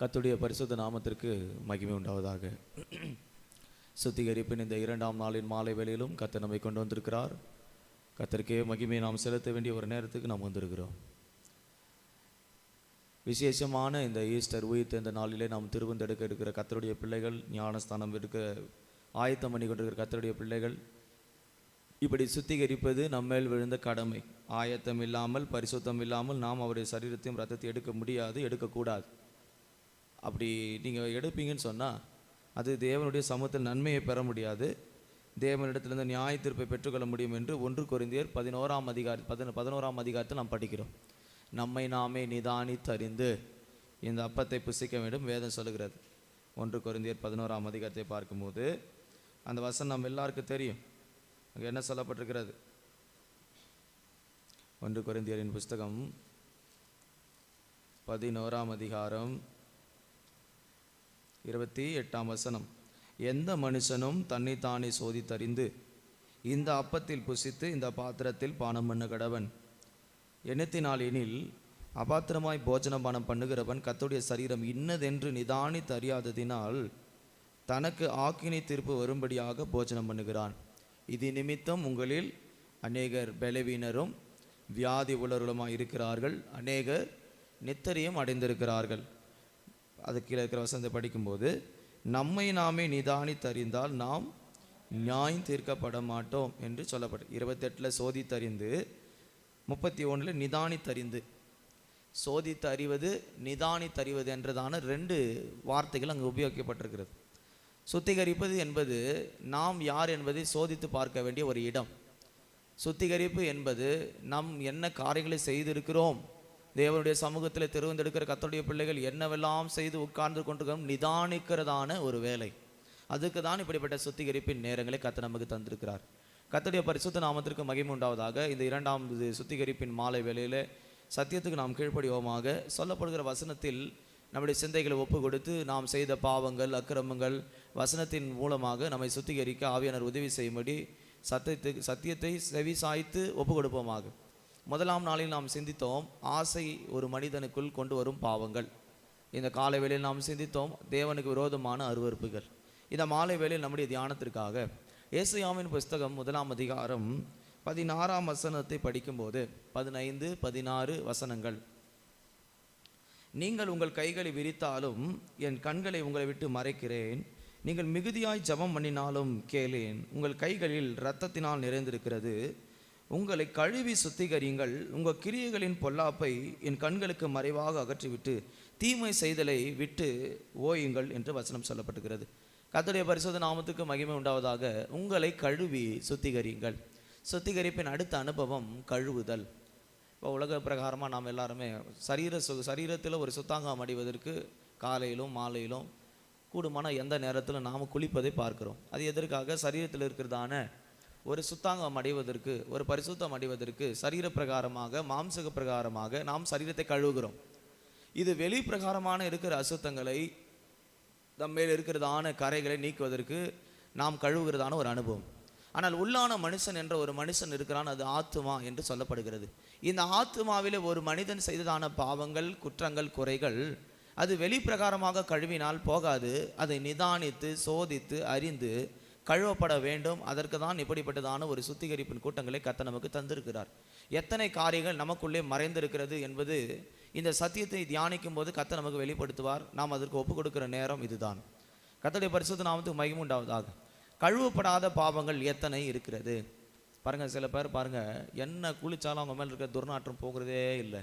கர்த்தருடைய பரிசுத்த நாமத்திற்கு மகிமை உண்டாவதாக. சுத்திகரிப்பின் இந்த 2ஆம் நாளின் மாலை வேளையிலும் கர்த்தர் நம்மை கொண்டு வந்திருக்கிறார். கர்த்தருக்கே மகிமையை நாம் செலுத்த வேண்டிய ஒரு நேரத்துக்கு நாம் வந்திருக்கிறோம். விசேஷமான இந்த ஈஸ்டர் உயிர்த்த இந்த நாளிலே நாம் திருவந்தெடுக்க இருக்கிற கர்த்தருடைய பிள்ளைகள், ஞானஸ்தானம் எடுக்க ஆயத்தம் பண்ணி கொண்டிருக்கிற கர்த்தருடைய பிள்ளைகள், இப்படி சுத்திகரிப்பது நம்மேல் விழுந்த கடமை. ஆயத்தம் இல்லாமல், பரிசுத்தம் இல்லாமல் நாம் அவருடைய சரீரத்தையும் ரத்தத்தையும் எடுக்க முடியாது, எடுக்கக்கூடாது. அப்படி நீங்கள் எடுப்பீங்கன்னு சொன்னால் அது தேவனுடைய சமூகத்தில் நன்மையை பெற முடியாது, தேவனிடத்திலிருந்து நியாய தீர்ப்பை பெற்றுக்கொள்ள முடியும் என்று 1 கொரிந்தியர் 11ஆம் அதிகாரத்தில் நாம் படிக்கிறோம். நம்மை நாமே நிதானித்தறிந்து இந்த அப்பத்தை புசிக்க வேண்டும் வேதம் சொல்லுகிறது. 1 கொரிந்தியர் 11ஆம் அதிகாரத்தை பார்க்கும்போது அந்த வசனம் நம்ம எல்லாருக்கும் தெரியும். அங்கே என்ன சொல்லப்பட்டிருக்கிறது? 1 கொரிந்தியரின் புஸ்தகம் 11ஆம் அதிகாரம் 28ஆம் வசனம். எந்த மனுஷனும் தன்னைத்தானே சோதித்தறிந்து இந்த அப்பத்தில் புசித்து இந்த பாத்திரத்தில் பானம் பண்ண கடவன். எண்ணத்தினால் எனில் அபாத்திரமாய் போஜன பானம் பண்ணுகிறவன் கர்த்தருடைய சரீரம் இன்னதென்று நிதானித்து அறியாததினால் தனக்கு ஆக்கினை தீர்ப்பு வரும்படியாக போஜனம் பண்ணுகிறான். இது நிமித்தம் உங்களில் அநேகர் பலவீனரும் வியாதி உள்ளவர்களுமாய் இருக்கிறார்கள், அநேகர் நித்திரையும் அடைந்திருக்கிறார்கள். அது கீழே இருக்கிற வசனத்தை படிக்கும்போது, நம்மை நாமே நிதானித்தறிந்தால் நாம் நியாயம் தீர்க்கப்பட மாட்டோம் என்று சொல்லப்பட்டு 28 சோதித்தறிந்து 31 நிதானித்தறிந்து. சோதித்து அறிவது, நிதானித்தறிவது என்றதான 2 வார்த்தைகள் அங்கு உபயோகிக்கப்பட்டிருக்கிறது. சுத்திகரிப்பது என்பது நாம் யார் என்பதை சோதித்து பார்க்க வேண்டிய ஒரு இடம். சுத்திகரிப்பு என்பது நம் என்ன காரியங்களை செய்திருக்கிறோம், தேவனுடைய சமூகத்தில் திருவந்தெடுக்கிற கர்த்தருடைய பிள்ளைகள் என்னவெல்லாம் செய்து உட்கார்ந்து கொண்டிருக்கிறோம் நிதானிக்கிறதான ஒரு வேலை. அதுக்கு தான் இப்படிப்பட்ட சுத்திகரிப்பின் நேரங்களை கர்த்தர் நமக்கு தந்திருக்கிறார். கர்த்தருடைய பரிசுத்த நாமத்திற்கு மகிமை உண்டாவதாக. இந்த 2ஆவது சுத்திகரிப்பின் மாலை வேளையில் சத்தியத்துக்கு நாம் கீழ்ப்படிவோமாக. சொல்லப்படுகிற வசனத்தில் நம்முடைய சிந்தைகளை ஒப்பு கொடுத்து நாம் செய்த பாவங்கள், அக்கிரமங்கள் வசனத்தின் மூலமாக நம்மை சுத்திகரிக்க ஆவியானவர் உதவி செய்யும்படி சத்தியத்தை செவி சாய்த்து ஒப்பு கொடுப்போமாக. 1ஆம் நாளில் நாம் சிந்தித்தோம், ஆசை ஒரு மனிதனுக்குள் கொண்டு வரும் பாவங்கள். இந்த காலை வேளையில் நாம் சிந்தித்தோம், தேவனுக்கு விரோதமான அருவருப்புகள். இந்த மாலை வேளையில் நம்முடைய தியானத்திற்காக ஏசாயாவின் புஸ்தகம் 1ஆம் அதிகாரம் 16ஆம் வசனத்தை படிக்கும்போது 15, 16 வசனங்கள். நீங்கள் உங்கள் கைகளை விரித்தாலும் என் கண்களை உங்களை விட்டு மறைக்கிறேன், நீங்கள் மிகுதியாய் ஜெபம் பண்ணினாலும் கேளேன். உங்கள் கைகளில் இரத்தத்தினால் நிறைந்திருக்கிறது, உங்களை கழுவி சுத்திகரியுங்கள். உங்கள் கிரியைகளின் பொல்லாப்பை என் கண்களுக்கு மறைவாக அகற்றிவிட்டு தீமை செய்தலை விட்டு ஓயுங்கள் என்று வசனம் சொல்லப்பட்டிருக்கிறது. கர்த்தருடைய பரிசுத்த நாமத்துக்கு மகிமை உண்டாவதாக. உங்களை கழுவி சுத்திகரியுங்கள். சுத்திகரிப்பின் அடுத்த அனுபவம் கழுவுதல். இப்போ உலக பிரகாரமாக நாம் எல்லாருமே சரீரத்தில் ஒரு சுத்தாங்கம் அடைவதற்கு காலையிலும் மாலையிலும் கூடுமான எந்த நேரத்தில் நாம் குளிப்பதை பார்க்கிறோம். அது எதற்காக? சரீரத்தில் இருக்கிறதான ஒரு சுத்தாங்கம் அடைவதற்கு, ஒரு பரிசுத்தம் அடைவதற்கு சரீர பிரகாரமாக, மாம்சக பிரகாரமாக நாம் சரீரத்தை கழுவுகிறோம். இது வெளி பிரகாரமான இருக்கிற அசுத்தங்களை, நம்மேல் இருக்கிறதான கரைகளை நீக்குவதற்கு நாம் கழுவுகிறதான ஒரு அனுபவம். ஆனால் உள்ளான மனுஷன் என்ற ஒரு மனுஷன் இருக்கிறான், அது ஆத்துமா என்று சொல்லப்படுகிறது. இந்த ஆத்துமாவில் ஒரு மனிதன் செய்ததான பாவங்கள், குற்றங்கள், குறைகள் அது வெளி பிரகாரமாக கழுவினால் போகாது. அதை நிதானித்து சோதித்து அறிந்து கழுவப்பட வேண்டும். அதற்கு தான் இப்படிப்பட்டதான ஒரு சுத்திகரிப்பின் கூட்டங்களை கர்த்தர் நமக்கு தந்திருக்கிறார். எத்தனை காரியங்கள் நமக்குள்ளே மறைந்திருக்கிறது என்பது இந்த சத்தியத்தை தியானிக்கும் போது கர்த்தர் நமக்கு வெளிப்படுத்துவார். நாம் அதற்கு ஒப்பு கொடுக்கிற நேரம் இதுதான். கர்த்தருடைய பரிசுத்த நாமத்துக்கு மகிமை உண்டாவதாக. கழுவப்படாத பாவங்கள் எத்தனை இருக்கிறது பாருங்கள். சில பேர் பாருங்கள், என்ன குளிச்சாலும் அவங்க மேலே இருக்கிற துர்நாற்றம் போகிறதே இல்லை.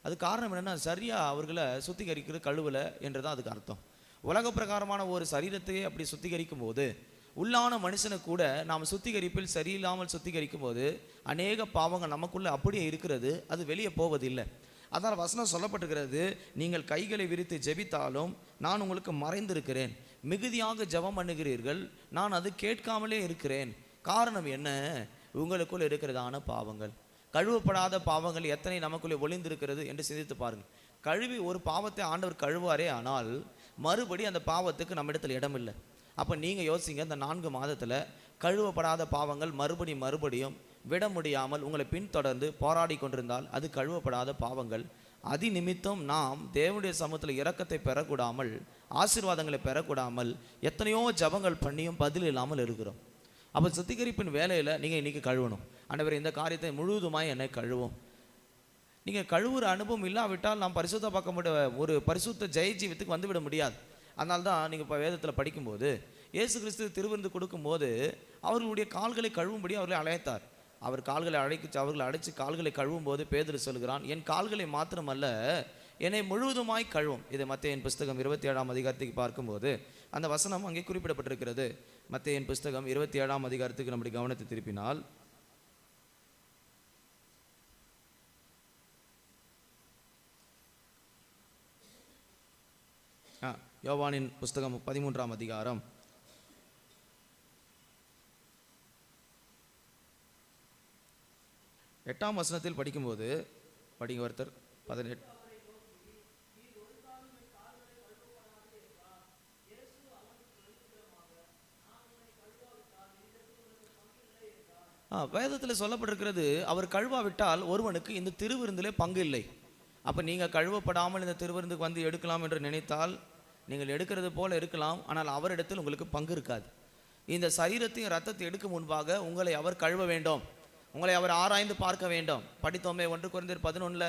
அது காரணம் என்னென்னா, சரியாக அவர்களை சுத்திகரிக்கிறது கழுவலை என்று தான் அதுக்கு அர்த்தம். உலக பிரகாரமான ஒரு சரீரத்தையே அப்படி சுத்திகரிக்கும் போது, உள்ளான மனுஷனை கூட நாம் சுத்திகரிப்பில் சரியில்லாமல் சுத்திகரிக்கும் போது அநேக பாவங்கள் நமக்குள்ளே அப்படியே இருக்கிறது, அது வெளியே போவதில்லை. அதனால் வசனம் சொல்லப்பட்டிருக்கிறது, நீங்கள் கைகளை விரித்து ஜெபித்தாலும் நான் உங்களுக்கு மறைந்திருக்கிறேன், மிகுதியாக ஜெபம் பண்ணுகிறீர்கள், நான் அது கேட்காமலே இருக்கிறேன். காரணம் என்ன? உங்களுக்குள் இருக்கிறதான பாவங்கள். கழுவப்படாத பாவங்கள் எத்தனை நமக்குள்ளே ஒளிந்திருக்கிறது என்று சிந்தித்து பாருங்கள். கழுவி ஒரு பாவத்தை ஆண்டவர் கழுவாரே, ஆனால் மறுபடி அந்த பாவத்துக்கு நம்மிடத்தில் இடம் இல்லை. அப்போ நீங்கள் யோசிங்க, இந்த 4 மாதத்தில் கழுவப்படாத பாவங்கள் மறுபடியும் விட முடியாமல் உங்களை பின்தொடர்ந்து போராடி கொண்டிருந்தால் அது கழுவப்படாத பாவங்கள். அதி நிமித்தம் நாம் தேவனுடைய சமூகத்தில் இரக்கத்தை பெறக்கூடாமல், ஆசீர்வாதங்களை பெறக்கூடாமல் எத்தனையோ ஜபங்கள் பண்ணியும் பதில் இல்லாமல் இருக்கிறோம். அப்போ சுத்திகரிப்பின் வேலையில் நீங்கள் இன்றைக்கி கழுவணும். ஆண்டவரே, இந்த காரியத்தை முழுவதுமாய் என்னை கழுவும். நீங்கள் கழுவுற அனுபவம் இல்லாவிட்டால் நாம் பரிசுத்த பார்க்க ஒரு பரிசுத்த ஜெய ஜீவத்துக்கு வந்துவிட முடியாது. அதனால தான் நீங்கள் இப்போ வேதத்தில் படிக்கும்போது இயேசு கிறிஸ்து திருவிருந்து கொடுக்கும்போது அவர்களுடைய கால்களை கழுவும்படி அவர்களை அழைத்தார். அவர் கால்களை அவர்களை அழைச்சி கால்களை கழுவும் போது பேதுரு சொல்கிறான், என் கால்களை மாத்திரமல்ல, என்னை முழுவதுமாய் கழுவும். இதை மத்தேயு புஸ்தகம் 27ஆம் அதிகாரத்துக்கு பார்க்கும்போது அந்த வசனம் அங்கே குறிப்பிடப்பட்டிருக்கிறது. மத்தேயு புஸ்தகம் 27ஆம் அதிகாரத்துக்கு நம்முடைய கவனத்தை திருப்பினால் யோவானின் புஸ்தகம் 13ஆம் அதிகாரம் 8ஆம் வசனத்தில் படிக்கும்போது, படிங்க ஒருத்தர் 18. வேதத்தில் சொல்லப்பட்டிருக்கிறது, அவர் கழுவாவிட்டால் ஒருவனுக்கு இந்த திருவிருந்திலே பங்கு இல்லை. அப்போ நீங்கள் கழுவப்படாமல் இந்த திருவிருந்துக்கு வந்து எடுக்கலாம் என்று நினைத்தால் நீங்கள் எடுக்கிறது போல இருக்கலாம், ஆனால் அவரிடத்தில் உங்களுக்கு பங்கு இருக்காது. இந்த சரீரத்தையும் ரத்தத்தை எடுக்கும் முன்பாக உங்களை அவர் கழுவ வேண்டும், உங்களை அவர் ஆராய்ந்து பார்க்க வேண்டும். படித்தோமே 1 கொரிந்தியர் 11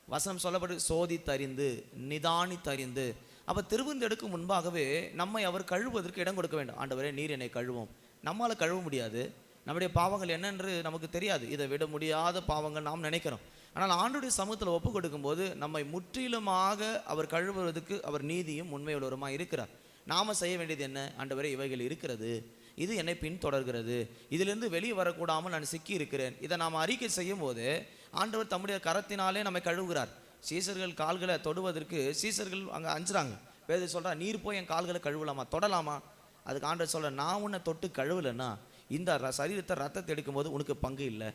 வசனம் சொல்லப்பட்டு சோதித்தறிந்து நிதானித்தறிந்து. அப்போ திருவிருந்து எடுக்கும் முன்பாகவே நம்மை அவர் கழுவுவதற்கு இடம் கொடுக்க வேண்டும். ஆண்டவரே, நீர் என்னை கழுவும். நம்மளால் கழுவ முடியாது, நம்முடைய பாவங்கள் என்னென்று நமக்கு தெரியாது, இதை விட முடியாத பாவங்கள் நாம் நினைக்கிறோம். ஆனால் ஆண்டுடைய சமூகத்தில் ஒப்பு கொடுக்கும்போது நம்மை முற்றிலுமாக அவர் கழுவுவதற்கு அவர் நீதியும் உண்மையுள்ளவருமாக இருக்கிறார். நாம் செய்ய வேண்டியது என்ன? ஆண்டவரே, இவைகள் இருக்கிறது, இது என்னை பின்தொடர்கிறது, இதிலிருந்து வெளியே வரக்கூடாமல் நான் சிக்கி இருக்கிறேன். இதை நாம் அறிக்கை செய்யும் போது ஆண்டவர் தம்முடைய கரத்தினாலே நம்மை கழுவுகிறார். சீசர்கள் கால்களை தொடுவதற்கு சீசர்கள் அங்கே அஞ்சுறாங்க. பேதுரு சொல்கிறா, நீர் போய் என் கால்களை கழுவலாமா, தொடலாமா? அதுக்கு ஆண்டவர் சொல்கிற, நான் உன்னை தொட்டு கழுவலைன்னா இந்த சரீரத்தை ரத்தத்தை எடுக்கும்போது உனக்கு பங்கு இல்லை.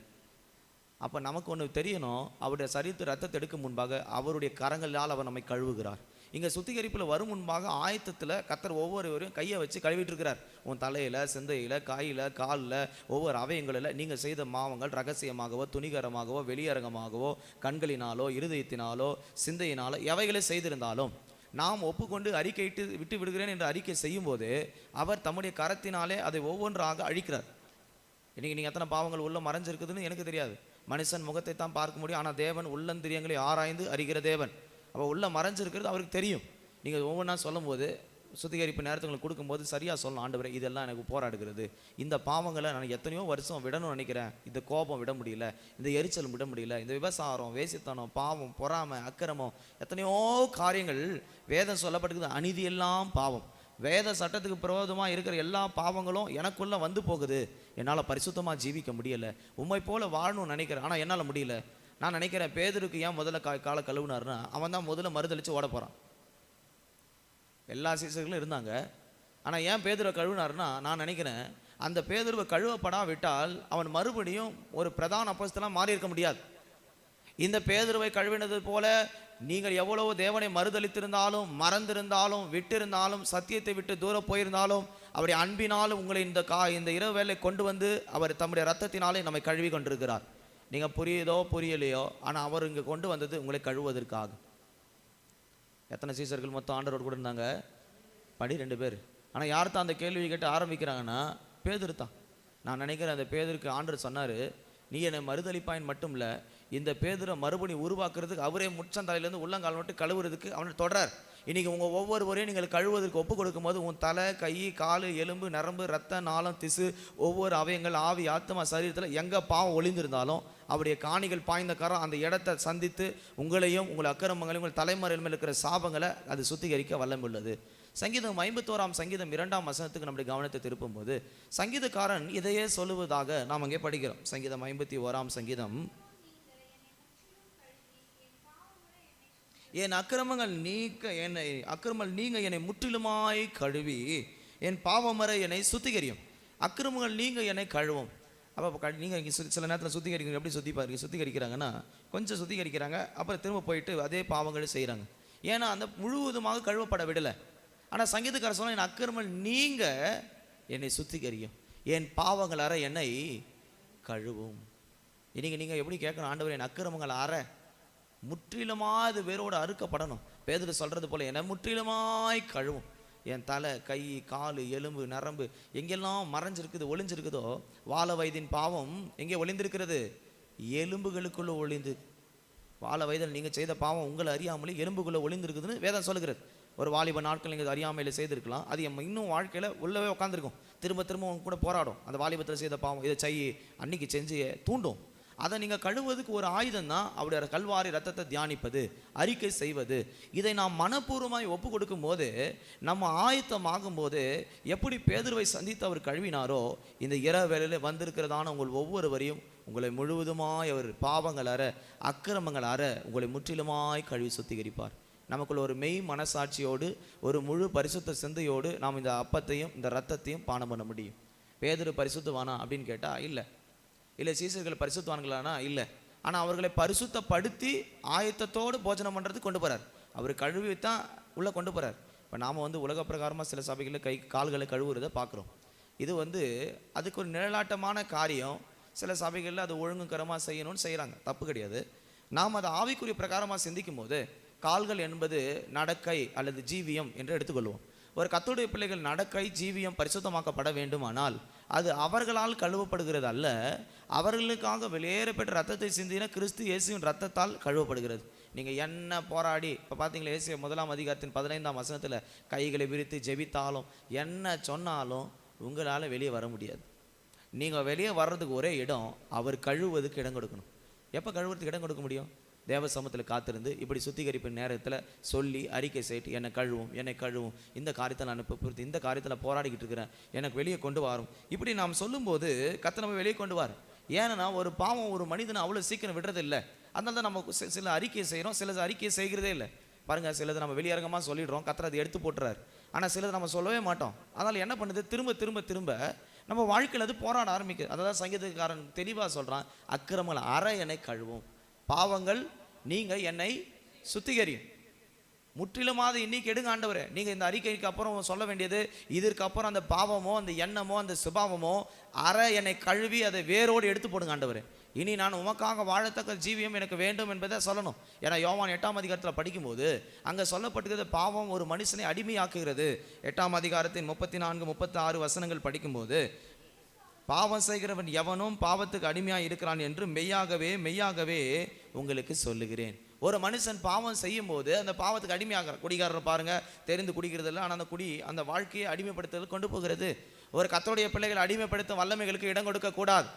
அப்போ நமக்கு ஒன்று தெரியணும், அவருடைய சரீரத்தை ரத்தத்தை எடுக்கும் முன்பாக அவருடைய கரங்களால் அவர் நம்மை கழுவுகிறார். இங்கே சுத்திகரிப்பில் வரும் முன்பாக ஆயத்தத்தில் கர்த்தர் ஒவ்வொருவரையும் கையை வச்சு கழுவிட்டு இருக்கிறார். உன் தலையில், சிந்தையில், கையில், காலில், ஒவ்வொரு அவயங்களில் நீங்கள் செய்த மாவங்கள் ரகசியமாகவோ துணிகரமாகவோ வெளியரங்கமாகவோ கண்களினாலோ இருதயத்தினாலோ சிந்தையினாலோ எவைகளை செய்திருந்தாலும் நாம் ஒப்புக்கொண்டு அறிக்கையிட்டு விட்டு விடுகிறேன் என்று அறிக்கை செய்யும் போது அவர் தம்முடைய கரத்தினாலே அதை ஒவ்வொன்றாக அழிக்கிறார். இன்றைக்கி நீங்கள் எத்தனை பாவங்கள் உள்ள மறைஞ்சிருக்குதுன்னு எனக்கு தெரியாது. மனுஷன் முகத்தை தான் பார்க்க முடியும், ஆனால் தேவன் உள்ளந்திரியங்களை ஆராய்ந்து அறிகிற தேவன். அப்போ உள்ள மறைஞ்சிருக்கிறது அவருக்கு தெரியும். நீங்கள் ஒவ்வொன்றா சொல்லும் போது சுத்திகரிப்பு நேரத்துங்களுக்கு கொடுக்கும்போது சரியாக சொல்லணும், ஆண்டவரே, இதெல்லாம் எனக்கு போராடுகிறது, இந்த பாவங்களை நான் எத்தனையோ வருஷம் விடணும்னு நினைக்கிறேன், இந்த கோபம் விட முடியல, இந்த எரிச்சலும் விட முடியல, இந்த விபசாரம், வேசித்தனம், பாவம், பொறாமை, அக்கிரமம், எத்தனையோ காரியங்கள் வேதம் சொல்லப்பட்டிருக்குது. அநீதி எல்லாம் பாவம். வேத சட்டத்துக்கு விரோதமாக இருக்கிற எல்லா பாவங்களும் எனக்குள்ளே வந்து போகுது. என்னால் பரிசுத்தமாக ஜீவிக்க முடியலை, உண்மை போல் வாழணும்னு நினைக்கிறேன், ஆனால் என்னால் முடியல. நான் நினைக்கிறேன், பேதுருக்கு ஏன் முதல்ல காலை கழுவுனாருன்னா அவன் தான் முதல்ல மறுதளித்து ஓட போகிறான். எல்லா சீசர்களும் இருந்தாங்க, ஆனால் ஏன் பேதுருவை கழுவினார்னா நான் நினைக்கிறேன், அந்த பேதுருவை கழுவப்படாவிட்டால் அவன் மறுபடியும் ஒரு பிரதான அப்போஸ்தலனாக மாறி இருக்க முடியாது. இந்த பேதுருவை கழுவினது போல நீங்கள் எவ்வளவு தேவனை மறுதளித்திருந்தாலும், மறந்திருந்தாலும், விட்டிருந்தாலும், சத்தியத்தை விட்டு தூரம் போயிருந்தாலும், அவருடைய அன்பினாலும் உங்களை இந்த இரவு வேளை கொண்டு வந்து அவர் தம்முடைய ரத்தத்தினாலே நம்மை கழுவி கொண்டிருக்கிறார். நீங்கள் புரியுதோ புரியலையோ, ஆனால் அவர் இங்கே கொண்டு வந்தது உங்களை கழுவுவதற்காக. எத்தனை சீசர்கள் மொத்தம் ஆண்டவரோடு கூட இருந்தாங்க? 12 பேர். ஆனால் யார் தான் அந்த கேள்வி கேட்டு ஆரம்பிக்கிறாங்கன்னா பேதுரு தான். நான் நினைக்கிறேன், அந்த பேதுருக்கு ஆண்டவர் சொன்னார், நீ என்னை மறுதளிப்பாயின் மட்டும் இல்லை, இந்த பேதுரை மறுபடியும் உருவாக்குறதுக்கு அவரே முச்சந்தலையிலேருந்து உள்ளங்கால் மட்டும் கழுவுறதுக்கு அவனை தொடரார். இன்றைக்கி உங்கள் ஒவ்வொருவரையும் நீங்கள் கழுவுவதற்கு ஒப்பு கொடுக்கும்போது உன் தலை, கை, கால், எலும்பு, நரம்பு, ரத்த நாளம், திசு, ஒவ்வொரு அவயங்கள், ஆவி, ஆத்மா, சரீரத்தில் எங்கே பாவம் ஒளிந்திருந்தாலும் அவருடைய காணிகள் பாய்ந்த கரம் அந்த இடத்தை சந்தித்து உங்களையும் உங்கள் அக்கிரமங்களையும் உங்கள் தலைமுறையில் இருக்கிற சாபங்களை அது சுத்திகரிக்க வல்லமுள்ளது. சங்கீதம் 51ஆம் சங்கீதம் 2ஆம் வசனத்துக்கு நம்முடைய கவனத்தை திருப்பும் போது சங்கீதக்காரன் இதையே சொல்லுவதாக நாம் அங்கே படிக்கிறோம். சங்கீதம் 51ஆம் சங்கீதம், என் அக்கிரமங்கள் நீங்க என்னை முற்றிலுமாய் கழுவி என் பாவமறை என்னை சுத்திகரியும். அக்கிரமங்கள் நீங்க என்னை கழுவும். அப்போ நீங்கள் சில நேரத்தில் சுத்திகரிக்கிறீங்க. எப்படி சுத்திகரிக்கிறாங்கன்னா கொஞ்சம் சுத்திகரிக்கிறாங்க, அப்புறம் திரும்ப போயிட்டு அதே பாவங்களை செய்கிறாங்க. ஏன்னா அந்த முழுவதுமாக கழுவப்பட விடலை. ஆனால் சங்கீதக்காரர் சொன்னால், என் அக்கிரமங்கள் நீங்க என்னை சுத்திகரியும், என் பாவங்கள் அற என்னை கழுவும். இன்னைக்கு நீங்கள் எப்படி கேட்கணும், ஆண்டவர் என் அக்கிரமங்கள் அற முற்றிலுமாய் அது வேரோடு அறுக்கப்படணும். பேதுரு சொல்றது போல என்னை முற்றிலுமாய் கழுவும். என் தலை, கை, காலு, எலும்பு, நரம்பு எங்கெல்லாம் மறைஞ்சிருக்குது, ஒளிஞ்சிருக்குதோ, வால வயதின் பாவம் எங்கே ஒளிந்திருக்கிறது? எலும்புகளுக்குள்ள ஒளிந்து. வால வயதில் நீங்கள் செய்த பாவம் உங்களை அறியாமலே எலும்புக்குள்ளே ஒளிந்திருக்குதுன்னு வேதம் சொல்லுகிறது. ஒரு வாலிப நாட்கள் நீங்கள் அறியாமையில் செய்திருக்கலாம், அது இன்னும் வாழ்க்கையில் உள்ளவே உட்காந்துருக்கும். திரும்ப திரும்ப உங்க கூட போராடும். அந்த வாலிபத்தில் செய்த பாவம் இதை செய்ய அன்னைக்கு செஞ்சு தூண்டும். அதை நீங்கள் கழுவுவதுக்கு ஒரு ஆயுதம் தான் அவருடைய கல்வாரி ரத்தத்தை தியானிப்பது, அறிக்கை செய்வது. இதை நாம் மனப்பூர்வமாய் ஒப்பு கொடுக்கும் போது, நம்ம ஆயத்தம் ஆகும்போது எப்படி பேதுருவை சந்தித்து அவர் கழுவினாரோ, இந்த இரவு வேளையில் வந்திருக்கிறதான உங்கள் ஒவ்வொருவரையும் உங்களை முழுவதுமாய் அவர் பாவங்கள் அற, அக்கிரமங்கள் அற உங்களை முற்றிலுமாய் கழுவி சுத்திகரிப்பார். நமக்குள்ள ஒரு மெய் மனசாட்சியோடு, ஒரு முழு பரிசுத்த சிந்தையோடு நாம் இந்த அப்பத்தையும் இந்த ரத்தத்தையும் பானம் பண்ண முடியும். பேதுரு பரிசுத்தவானா அப்படின்னு கேட்டால் இல்லை. இல்லை சீசர்கள் பரிசுத்தவான்களானா இல்லை. ஆனால் அவர்களை பரிசுத்தப்படுத்தி ஆயத்தத்தோடு போஜனம் பண்ணுறதுக்கு கொண்டு போகிறார். அவர் கழுவி தான் உள்ளே கொண்டு போகிறார். இப்போ நாம் உலக பிரகாரமாக சில சபைகளில் கை கால்களை கழுவுறதை பார்க்குறோம். இது அதுக்கு ஒரு நிழலாட்டமான காரியம். சில சபைகளில் அது ஒழுங்குக்கரமாக செய்யணும்னு செய்கிறாங்க, தப்பு கிடையாது. நாம் அதை ஆவிக்குரிய பிரகாரமாக சிந்திக்கும் போது கால்கள் என்பது நடக்கை அல்லது ஜீவியம் என்று எடுத்துக்கொள்வோம். ஒரு கர்த்தருடைய பிள்ளைகள் நடக்கை ஜீவியம் பரிசுத்தமாக்கப்பட வேண்டுமானால் அது அவர்களால் கழுவப்படுகிறது அல்ல, அவர்களுக்காக வெளியேறப்பட்ட ரத்தத்தை சிந்தின கிறிஸ்து இயேசுவின் ரத்தத்தால் கழுவப்படுகிறது. நீங்கள் என்ன போராடி இப்போ பார்த்தீங்களா, ஏசியா 1 15 வசனத்தில் கைகளை விரித்து ஜெபித்தாலும் என்ன சொன்னாலும் உங்களால் வெளியே வர முடியாது. நீங்கள் வெளியே வர்றதுக்கு ஒரே இடம் அவர் கழுவுவதுக்கு இடம் கொடுக்கணும். எப்போ கழுவுறதுக்கு இடம் கொடுக்க முடியும்? தேவ சமூகத்தில் காத்திருந்து இப்படி சுத்திகரிப்பின் நேரத்தில் சொல்லி அறிக்கை செய்து என்னை கழுவும், இந்த காரியத்தை நான் இப்போ பொறுத்து இந்த காரியத்தில் போராடிக்கிட்டு இருக்கிறேன், எனக்கு வெளியே கொண்டு வரும். இப்படி நாம் சொல்லும்போது கர்த்தர் நம்ம வெளியே கொண்டு வர. ஏன்னா ஒரு பாவம் ஒரு மனிதனை அவ்வளோ சீக்கிரம் விடுறது இல்லை. அதனால தான் நம்ம சில அறிக்கையை செய்கிறோம், சில அறிக்கையை செய்கிறதே இல்லை. பாருங்கள், சிலது நம்ம வெளியரங்கமாக சொல்லிடுறோம், கர்த்தர் அதை எடுத்து போட்டுறாரு. ஆனால் சிலது நம்ம சொல்லவே மாட்டோம். அதனால் என்ன பண்ணுது, திரும்ப நம்ம வாழ்க்கையில் அது போராட ஆரம்பிக்குது. அதான் சங்கீதக்காரன் தெளிவாக சொல்கிறான், அக்கிரமங்கள் அற என்னை கழுவும், பாவங்கள் நீங்கள் என்னை சுத்திகரியும். முற்றிலுமாவது இன்னைக்கு எடுங்க ஆண்டவரே. நீங்கள் இந்த அறிக்கைக்கு அப்புறம் சொல்ல வேண்டியது, இதற்கு அப்புறம் அந்த பாவமோ அந்த எண்ணமோ அந்த சுபாவமோ அற என்னை கழுவி அதை வேரோடு எடுத்து போடுங்க ஆண்டவரே. இனி நான் உமக்காக வாழத்தக்க ஜீவியம் எனக்கு வேண்டும் என்பதை சொல்லணும். ஏன்னா யோவான் 8ஆம் அதிகாரத்தில் படிக்கும்போது அங்கே சொல்லப்பட்டுகிறது, பாவம் ஒரு மனுஷனை அடிமையாக்குகிறது. 8ஆம் அதிகாரத்தின் 34 36 வசனங்கள் படிக்கும்போது, பாவம் செய்கிறவன் எவனும் பாவத்துக்கு அடிமையாக இருக்கிறான் என்று மெய்யாகவே உங்களுக்கு சொல்லுகிறேன். ஒரு மனுஷன் பாவம் செய்யும் போது அந்த பாவத்துக்கு அடிமையாகிறான். குடிகாரரை பாருங்க, தெரிந்து குடிக்கிறது இல்லை, ஆனால் அந்த குடி அந்த வாழ்க்கையை அடிமைப்படுத்துதல் கொண்டு போகிறது. ஒரு கர்த்தருடைய பிள்ளைகளை அடிமைப்படுத்தும் வல்லமைகளுக்கு இடம் கொடுக்க கூடாது.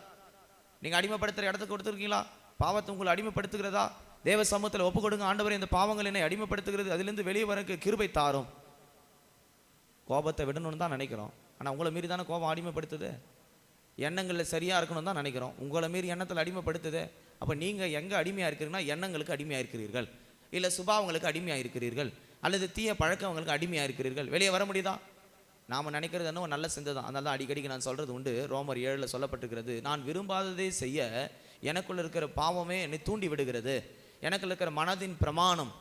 நீங்கள் அடிமைப்படுத்துகிற இடத்துக்கு கொடுத்துருக்கீங்களா? பாவத்தை உங்களை அடிமைப்படுத்துகிறதா? தேவ சமூகத்தில் ஒப்பு கொடுங்க, ஆண்டவரே இந்த பாவங்கள் என்னை அடிமைப்படுத்துகிறது, அதிலிருந்து வெளியே வரக்கு கிருபை தாரும். கோபத்தை விடணும்னு தான் நினைக்கிறோம், ஆனால் உங்களை மீறி தானே கோபம் அடிமைப்படுத்துது. எண்ணங்களில் சரியாக இருக்கணும்னு தான் நினைக்கிறோம், உங்களை மீறி எண்ணத்தில் அடிமைப்படுத்துது. அப்போ நீங்கள் எங்கே அடிமையாக இருக்கிறீங்கன்னா, எண்ணங்களுக்கு அடிமையாக இருக்கிறீர்கள், இல்லை சுபாவங்களுக்கு அடிமையாக இருக்கிறீர்கள், அல்லது தீய பழக்கவங்களுக்கு அடிமையாக இருக்கிறீர்கள். வெளியே வர முடியுதா? நாம் நினைக்கிறது என்ன நல்ல சிந்தை தான். அதனால தான் அடிக்கடிக்கு நான் சொல்கிறது உண்டு. ரோமர் 7 சொல்லப்பட்டிருக்கிறது, நான் விரும்பாததை செய்ய எனக்குள்ள இருக்கிற பாவமே என்னை தூண்டி விடுகிறது, எனக்குள்ள இருக்கிற மனதின் பிரமாணம்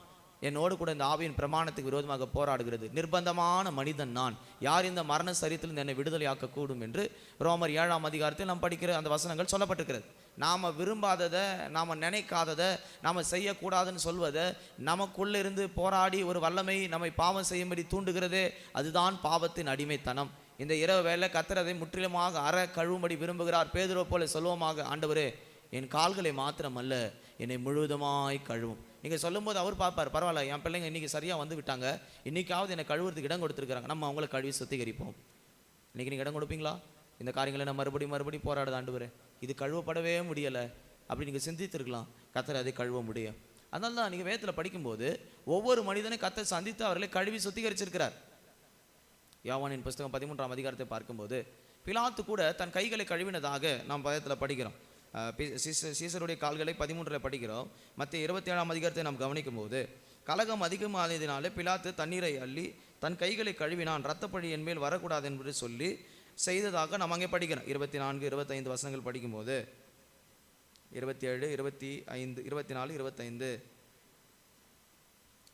என்னோடு கூட இந்த ஆவியின் பிரமாணத்துக்கு விரோதமாக போராடுகிறது. நிர்பந்தமான மனிதன் நான், யார் இந்த மரண சரீரத்தில் என்னை விடுதலையாக்க கூடும் என்று ரோமர் 7ஆம் அதிகாரத்தில் நாம் படிக்கிற அந்த வசனங்கள் சொல்லப்பட்டிருக்கிறது. நாம் விரும்பாததை, நாம் நினைக்காததை, நாம் செய்யக்கூடாதுன்னு சொல்வதை, நமக்குள்ளே இருந்து போராடி ஒரு வல்லமை நம்மை பாவம் செய்யும்படி தூண்டுகிறதே, அதுதான் பாவத்தின் அடிமைத்தனம். இந்த இரவு வேளை கர்த்தர் அதை முற்றிலுமாக அற கழுவும்படி விரும்புகிறார். பேதுருவை போல சொல்லுவோமாக, ஆண்டவரே என் கால்களை மாத்திரமல்ல என்னை முழுவதுமாய் கழுவும். நீங்கள் சொல்லும்போது அவர் பார்ப்பார், பரவாயில்ல என் பிள்ளைங்க இன்றைக்கி சரியாக வந்து விட்டாங்க, இன்றைக்காவது என்னை கழுவுறதுக்கு இடம் கொடுத்துருக்குறாங்க, நம்ம அவங்கள கழுவி சுத்திகரிப்போம். இன்றைக்கி நீங்கள் இடம் கொடுப்பீங்களா? இந்த காரியங்களை நான் மறுபடியும் போராடுது, ஆண்டவரே இது கழுவப்படவே முடியலை அப்படி நீங்கள் சிந்தித்திருக்கலாம். கர்த்தர் அதை கழுவ முடியும். அதனால தான் நீங்கள் வேதத்தில் படிக்கும்போது ஒவ்வொரு மனிதனை கர்த்தர் சந்தித்து அவர்களை கழுவி சுத்திகரிச்சிருக்கிறார். யோவானின் புஸ்தகம் 13ஆம் அதிகாரத்தை பார்க்கும்போது பிலாத்து கூட தன் கைகளை கழுவினதாக நாம் வேதத்தில் படிக்கிறோம். சீசருடைய கால்களை 13 படிக்கிறோம். மத்திய 27ஆம் அதிகாரத்தை நாம் கவனிக்கும் போது, கலகம் அதிகமானதினாலே பிலாத்து தண்ணீரை அள்ளி தன் கைகளை கழுவினான், இரத்தப்பழி என் மேல் வரக்கூடாது என்று சொல்லி செய்ததாக நாம் அங்கே படிக்கிறோம். 24 25 வசனங்கள் படிக்கும்போது 27 25 24 25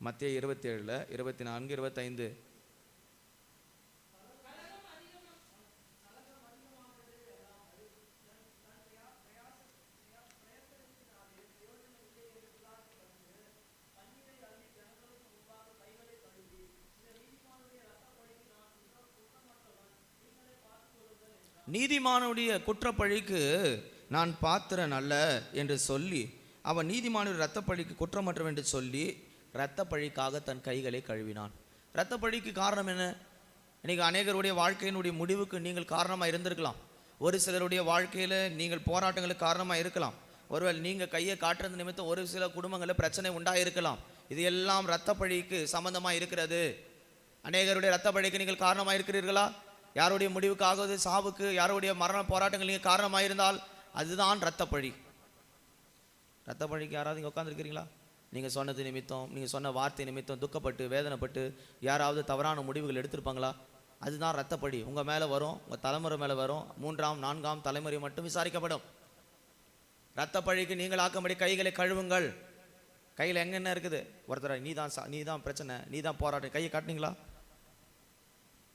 மத்திய 27 24 25 நீதிமானுடைய குற்றப்பழிக்கு நான் பாத்திரன் அல்ல என்று சொல்லி, அவன் நீதிமானுடைய இரத்தப்பழிக்கு குற்றமற்றவன் என்று சொல்லி இரத்தப்பழிக்காக தன் கைகளை கழுவினான். இரத்தப்பழிக்கு காரணம் என்ன? இன்றைக்கி அநேகருடைய வாழ்க்கையினுடைய முடிவுக்கு நீங்கள் காரணமாக இருந்திருக்கலாம். ஒரு சிலருடைய வாழ்க்கையில் நீங்கள் போராட்டங்களுக்கு காரணமாக இருக்கலாம். ஒருவேளை நீங்கள் கையை காட்டுறது நிமித்தம் ஒரு சில குடும்பங்களில் பிரச்சனை உண்டாயிருக்கலாம். இது எல்லாம் இரத்தப்பழிக்கு சம்பந்தமாக இருக்கிறது. அநேகருடைய இரத்தப்பழிக்கு நீங்கள் காரணமாக இருக்கிறீர்களா? யாருடைய முடிவுக்காவது, சாவுக்கு, யாருடைய மரண போராட்டங்கள் நீங்கள் காரணமாக இருந்தால் அதுதான் இரத்தப்பழி. இரத்தப்பழிக்கு யாராவது இங்கே உட்காந்துருக்கிறீங்களா? நீங்கள் சொன்னது நிமித்தம், நீங்கள் சொன்ன வார்த்தை நிமித்தம் துக்கப்பட்டு வேதனைப்பட்டு யாராவது தவறான முடிவுகள் எடுத்திருப்பாங்களா? அதுதான் இரத்தப்பழி. உங்கள் மேலே வரும், உங்கள் தலைமுறை மேலே வரும். 3ஆம் 4ஆம் தலைமுறை மட்டும் விசாரிக்கப்படும். இரத்தப்பழிக்கு நீங்கள் ஆக்கும்படி கைகளை கழுவுங்கள். கையில் எங்கென்ன இருக்குது? ஒருத்தர் நீ தான் பிரச்சனை, நீ தான் போராட்டம், கையை காட்டினீங்களா?